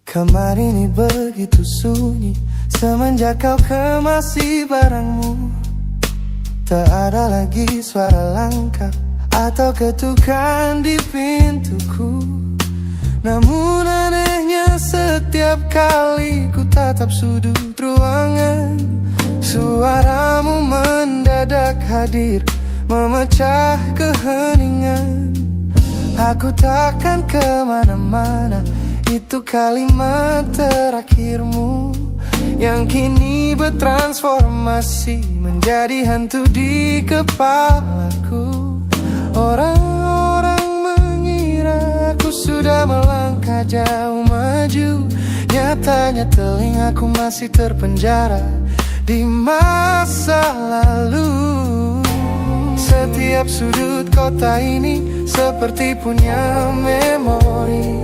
Kamar ini begitu sunyi semenjak kau kemasi barangmu. Tak ada lagi suara langkah atau ketukan di pintuku. Namun anehnya setiap kali ku tatap sudut ruangan, suaramu mendadak hadir, memecah keheningan. Aku takkan kemana-mana, itu kalimat terakhirmu yang kini bertransformasi menjadi hantu di kepalaku. Orang-orang mengira aku sudah melangkah jauh maju, nyatanya telingaku masih terpenjara di masa lalu. Setiap sudut kota ini seperti punya memori,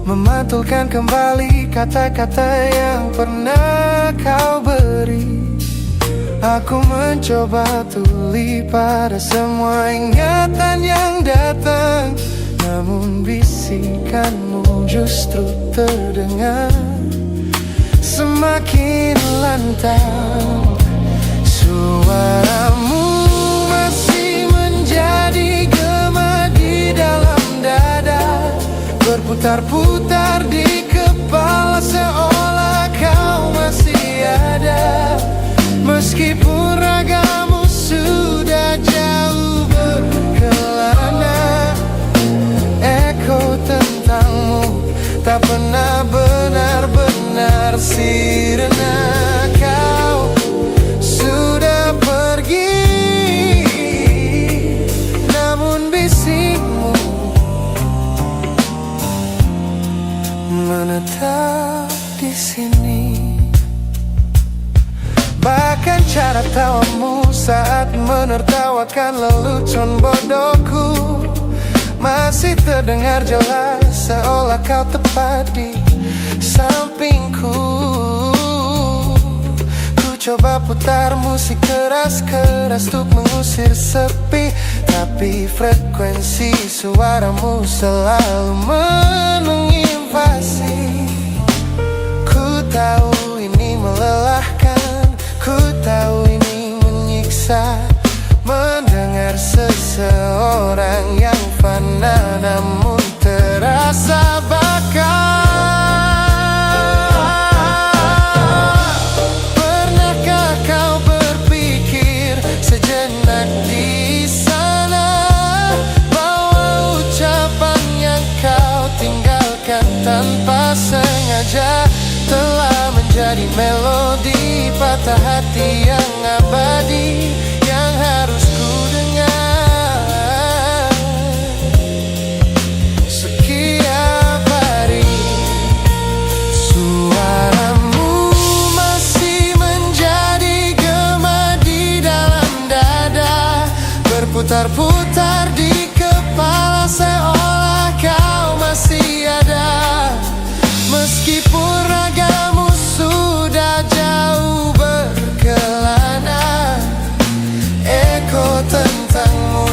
memantulkan kembali kata-kata yang pernah kau beri. Aku mencoba tuli pada semua ingatan yang datang, namun bisikanmu justru terdengar semakin lantang. Suaramu masih menjadi gema di dalam dada, berputar-putar di kepala seolah kau masih ada. Meskipun ragamu sudah jauh berkelana, eko tentangmu tak pernah benar-benar sirna. Kau sudah pergi, namun bisikmu menetap di sini. Bahkan cara tawamu saat menertawakan lelucon bodohku masih terdengar jelas, seolah kau tepat di sampingku. Ku coba putar musik keras-keras untuk mengusir sepi, tapi frekuensi suaramu selalu menginvasi. Ku tahu ini melelahkan, ku tahu ini menyiksa, mendengar seseorang yang fana namun terasa bakal. Pernahkah kau berpikir sejenak di sana bahwa ucapan yang kau tinggalkan tanpa sengaja telah menjadi melodi patah hati yang abadi, yang harus ku dengar setiap hari. Suaramu masih menjadi gema di dalam dada, berputar-putar di kepala seolah kau masih ada. Meskipun ragamu sudah jauh berkelana, eko tentangmu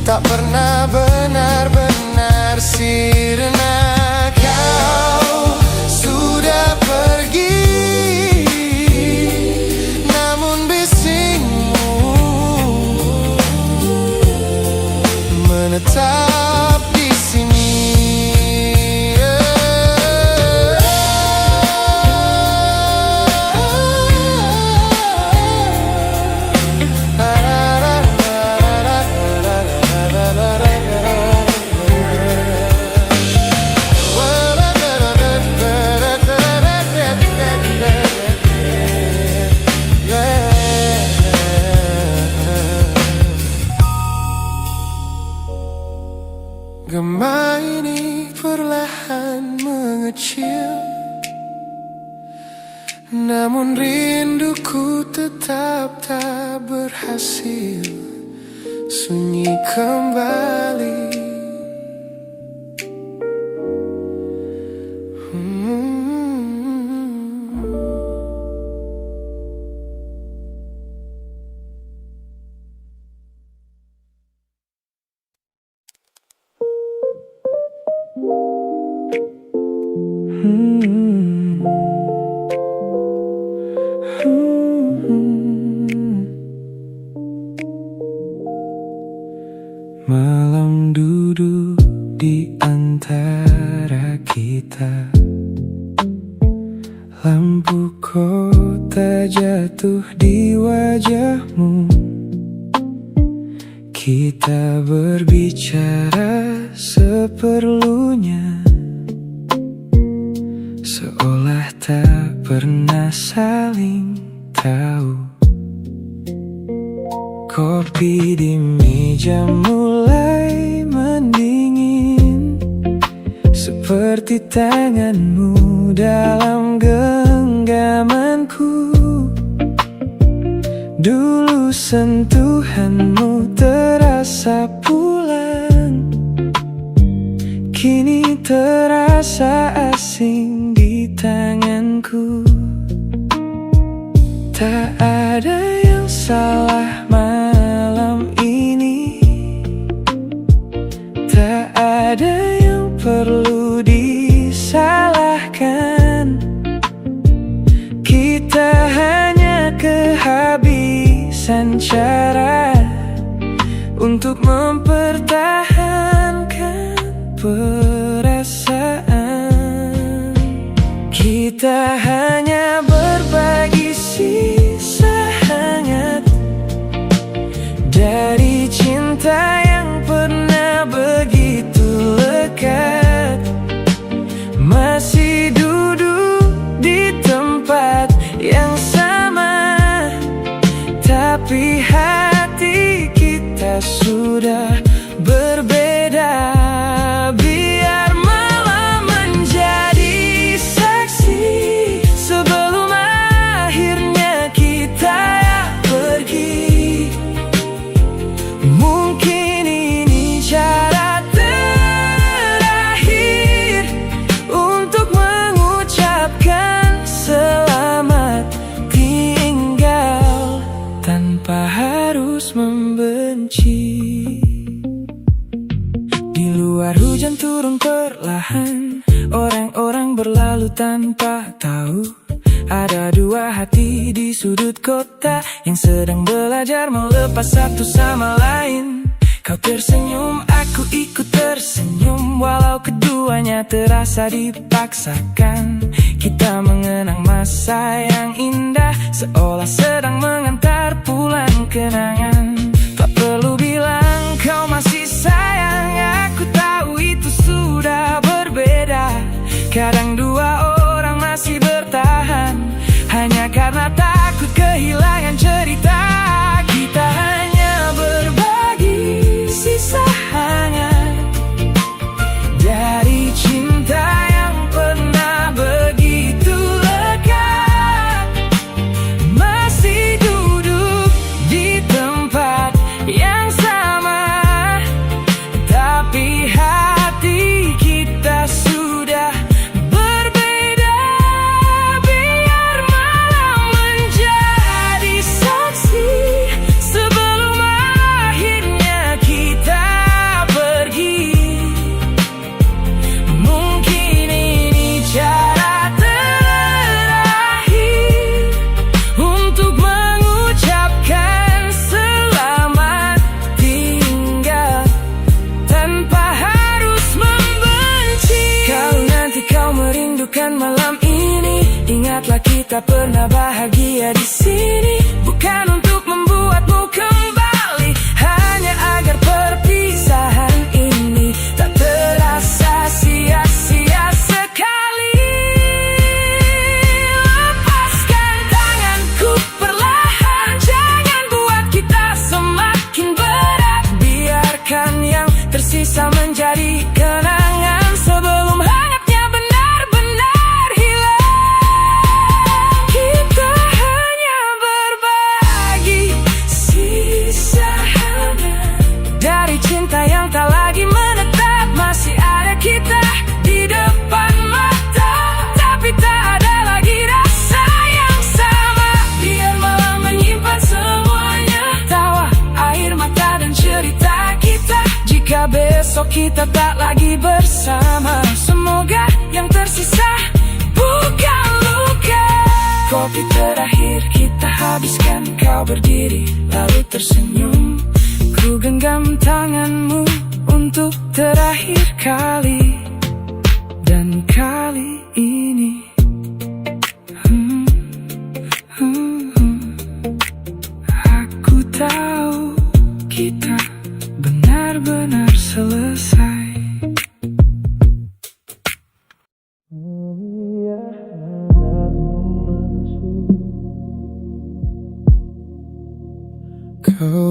tak pernah benar-benar sirna. Kau sudah pergi, namun bisikmu menetap di sini. Gema ini perlahan mengecil, namun rinduku tetap tak berhasil sunyi kembali. Lampu kota jatuh di wajahmu. Kita berbicara seperlunya, seolah tak pernah saling tahu. Kopi di meja mulai mendingin, seperti tanganmu dalam genggamanku. Dulu sentuhanmu terasa pulang, kini terasa asing di tanganku. Tak ada yang salah malam ini, tak ada yang perlu disalahkan. Kita hanya kehabisan cara untuk mempertahankan perasaan. Kita hanya berbagi sisa hangat dari cinta yang pernah begitu lekat. Masih duduk di tempat yang sama, tapi hati kita sudah berbeda. Biar malam menjadi saksi sebelum akhirnya kita pergi. Mungkin ini cara terakhir untuk mengucapkan selamat tinggal tanpa harus membenci. Di luar hujan turun perlahan, orang-orang berlalu tanpa tahu. Ada dua hati di sudut kota yang sedang belajar melepas satu sama lain. Kau tersenyum, aku ikut tersenyum, walau keduanya terasa dipaksakan. Kita mengenang masa yang indah, seolah sedang mengantar pulang kenangan. Tak perlu bilang kau masih sayang, aku tahu itu sudah berbeda. Kadang dua orang masih bertahan hanya karena takut kehilangan cerita. Kita hanya berbagi sisa hangat dari cinta yang pernah begitu lekat. Masih duduk di tempat yang sama, tapi hati kita sudah berbeda. Biar malam menjadi saksi sebelum akhirnya kita pergi. Mungkin ini cara terakhir untuk mengucapkan selamat tinggal tanpa harus membenci. Kalau nanti kau merindukan malam ini, ingatlah kita pernah bahagia di sini. Bukan untuk membuatmu kembali, hanya agar perpisahan ini tak terasa sia-sia sekali. Lepaskan tanganku perlahan, jangan buat kita semakin berat. Biarkan yang tersisa menjadi kenangan sebelum hangatnya benar-benar hilang. Kita hanya berbagi sisa hangat dari cinta yang tak lagi menetap. Masih ada kita di depan mata, tapi tak ada lagi rasa yang sama. Biar malam menyimpan semuanya, tawa, air mata dan cerita kita. Jika besok kita tak lagi bersama, semoga yang tersisa bukan luka. Kopi terakhir kita habiskan, kau berdiri lalu tersenyum. Ku genggam tanganmu untuk terakhir kali, dan kali ini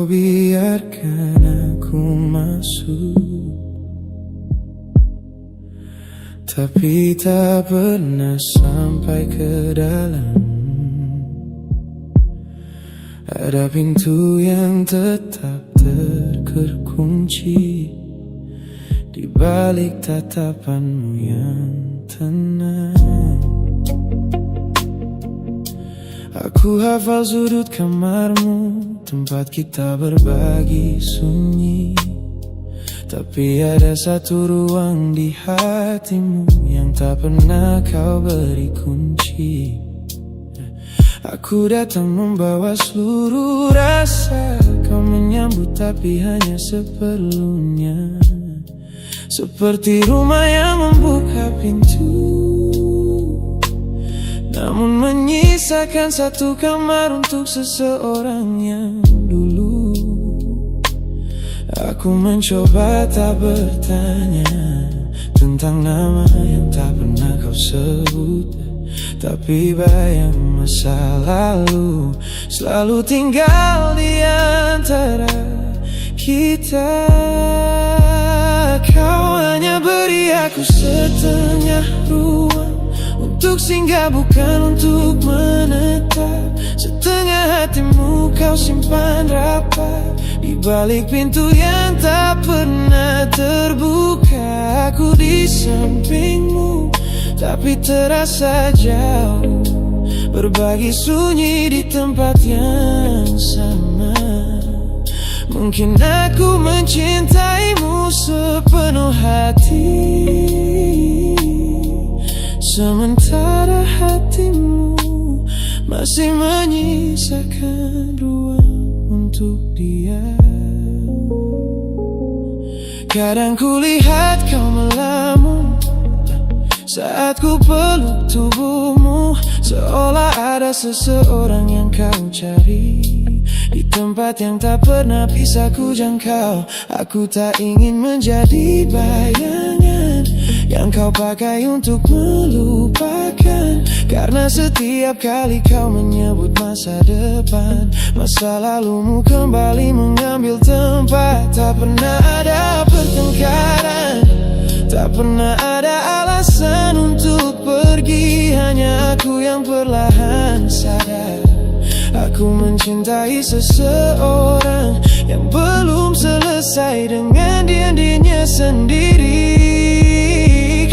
Kau biarkan aku masuk, tapi tak pernah sampai ke dalam. Ada pintu yang tetap terkunci di balik tatapanmu yang tenang. Aku hafal sudut kamarmu, tempat kita berbagi sunyi. Tapi ada satu ruang di hatimu yang tak pernah kau beri kunci. Aku datang membawa seluruh rasa, kau menyambut tapi hanya seperlunya. Seperti rumah yang membuka pintu, namun menyisakan satu kamar untuk seseorang yang dulu. Aku mencoba tak bertanya tentang nama yang tak pernah kau sebut, tapi bayang masa lalu selalu tinggal di antara kita. Kau hanya beri aku setengah ruang untuk singgah, bukan untuk menetap. Setengah hatimu kau simpan rapat di balik pintu yang tak pernah terbuka. Aku di sampingmu tapi terasa jauh, berbagi sunyi di tempat yang sama. Mungkin aku mencintaimu sepenuh hati, sementara hatimu masih menyisakan ruang untuk dia. Kadang kulihat kau melamun saat ku peluk tubuhmu, seolah ada seseorang yang kau cari di tempat yang tak pernah bisa ku jangkau. Aku tak ingin menjadi bayangan yang kau pakai untuk melupakan, karena setiap kali kau menyebut masa depan, masa lalumu kembali mengambil tempat. Tak pernah ada pertengkaran, tak pernah ada alasan untuk pergi. Hanya aku yang perlahan sadar, aku mencintai seseorang yang belum selesai dengan dirinya sendiri.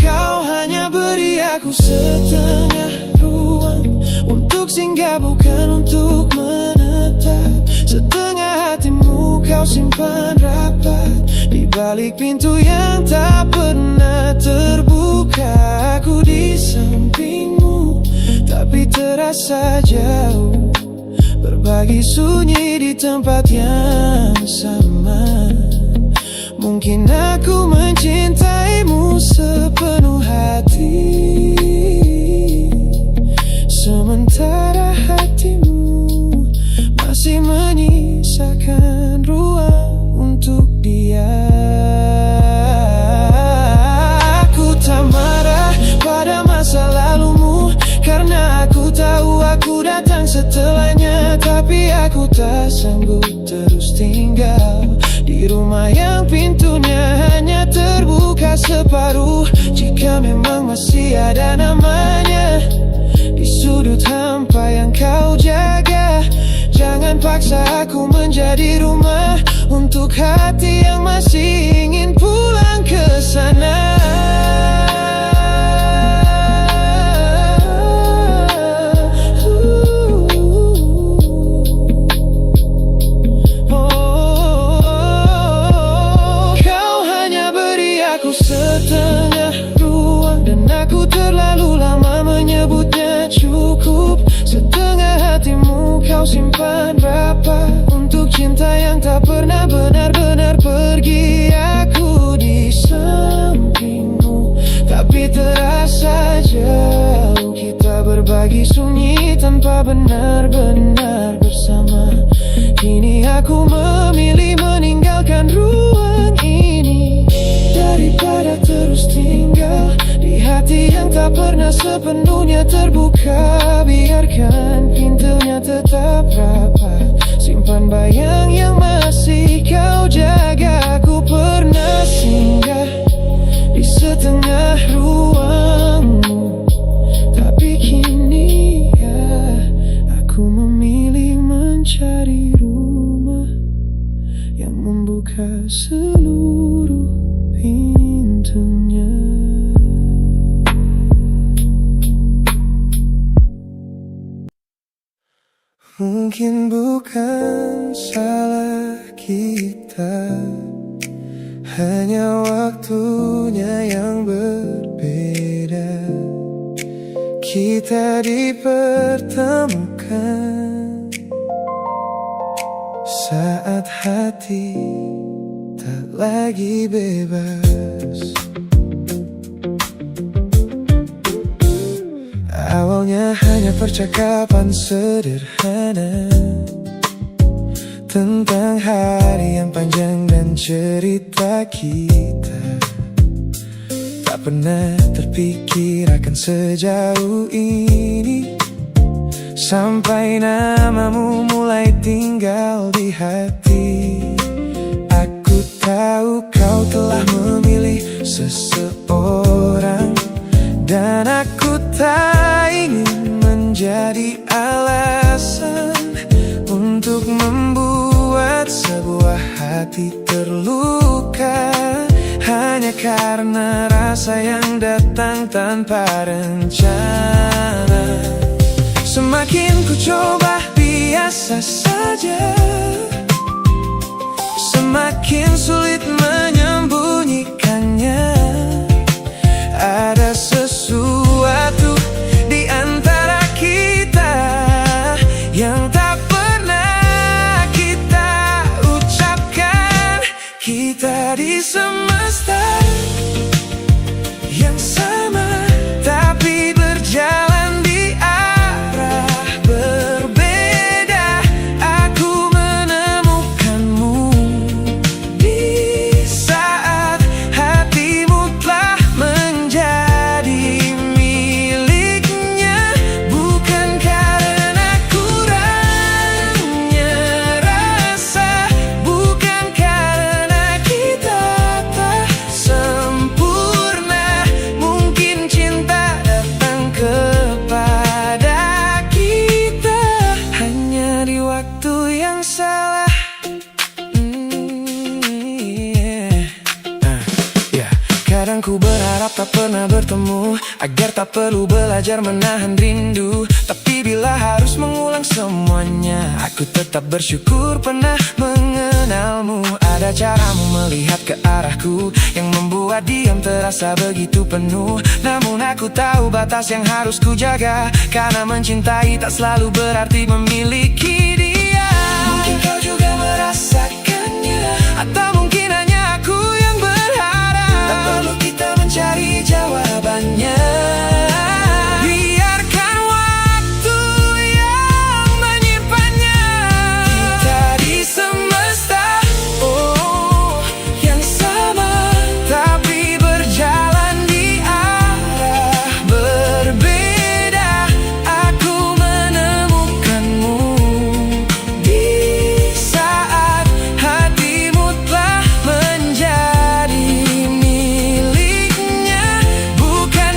Kau hanya beri aku setengah ruang untuk singgah, bukan untuk menetap. Setengah hatimu kau simpan rapat di balik pintu yang tak pernah terbuka. Aku di sampingmu tapi terasa jauh, berbagi sunyi di tempat yang sama. Mungkin aku mencintaimu sepenuh hati, sementara hatimu masih menyisakan ruang untuk dia. Aku tak marah pada masa lalumu, karena aku tahu aku datang setelahnya. Tapi aku tak sanggup terus tinggal di rumah yang pintunya hanya terbuka separuh. Jika memang masih ada namanya di sudut hampa yang kau jaga, jangan paksa aku menjadi rumah untuk hati yang masih ingin pulang ke sana. Setengah ruang dan aku terlalu lama menyebutnya cukup. Setengah hatimu kau simpan rapat untuk cinta yang tak pernah benar-benar pergi. Aku di sampingmu tapi terasa jauh, kita berbagi sunyi tanpa benar-benar bersama. Kini aku memilih meninggalkan ruang ini daripada terus tinggal di hati yang tak pernah sepenuhnya terbuka. Biarkan pintunya tetap rapat Simpan bayang yang masih kau jaga. Ku pernah singgah di setengah ruangmu, tapi kini ya aku memilih mencari rumah yang membuka seluruh pintunya. Mungkin bukan salah kita, hanya waktunya yang berbeda. Kita dipertemukan saat hati tak lagi bebas. Awalnya hanya percakapan sederhana tentang hari yang panjang dan cerita kita. Tak pernah terpikir akan sejauh ini, sampai namamu mulai tinggal di hati. Aku tahu kau telah memilih seseorang, dan aku tak ingin menjadi alasan untuk membuat sebuah hati terluka, hanya karena rasa yang datang tanpa rencana. Semakin ku coba biasa saja, semakin sulit menyembunyikannya. Ada sesuatu di antara kita yang tak pernah kita ucapkan. Kita di semesta yang sama, tapi berjalan di arah berbeda. Aku menemukanmu di saat hatimu telah menjadi miliknya, bukan karena kurangnya rasa, bukan karena kita tak sempurna. Mungkin cinta datang kepada kita hanya di waktu yang salah. Kadang ku berharap tak pernah bertemu, agar tak perlu belajar menahan rindu. Tapi bila harus mengulang semuanya, aku tetap bersyukur pernah mengenalmu. Ada caramu melihat ke arahku yang membuat diam terasa begitu penuh. Namun aku tahu batas yang harus ku jaga, karena mencintai tak selalu berarti memiliki dia. Mungkin kau juga merasakannya, atau mungkin hanya aku yang berharap. Tak perlu kita mencari jawabannya, biarkan waktu yang menyimpannya. Kita di semesta yang sama, tapi berjalan di arah berbeda. Aku menemukanmu di saat hatimu telah menjadi miliknya, bukan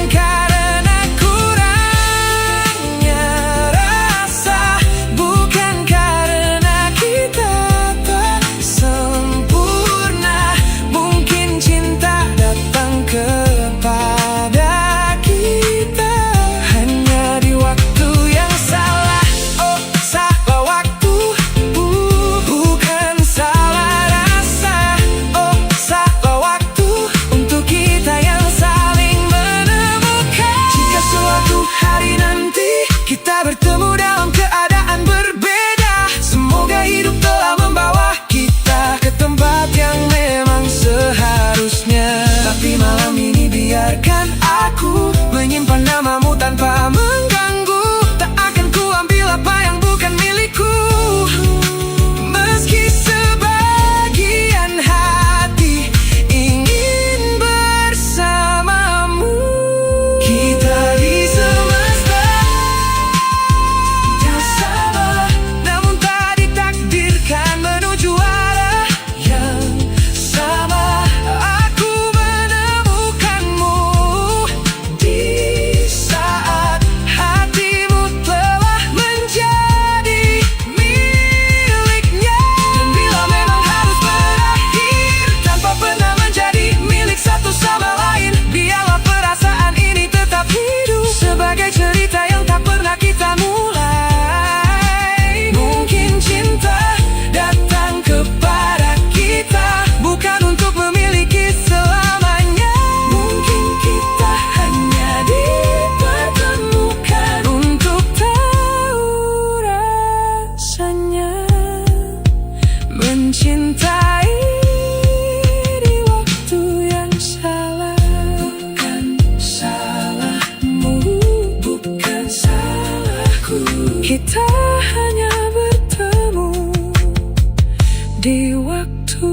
mencintai di waktu yang salah. Bukan salahmu, bukan salahku. Kita hanya bertemu di waktu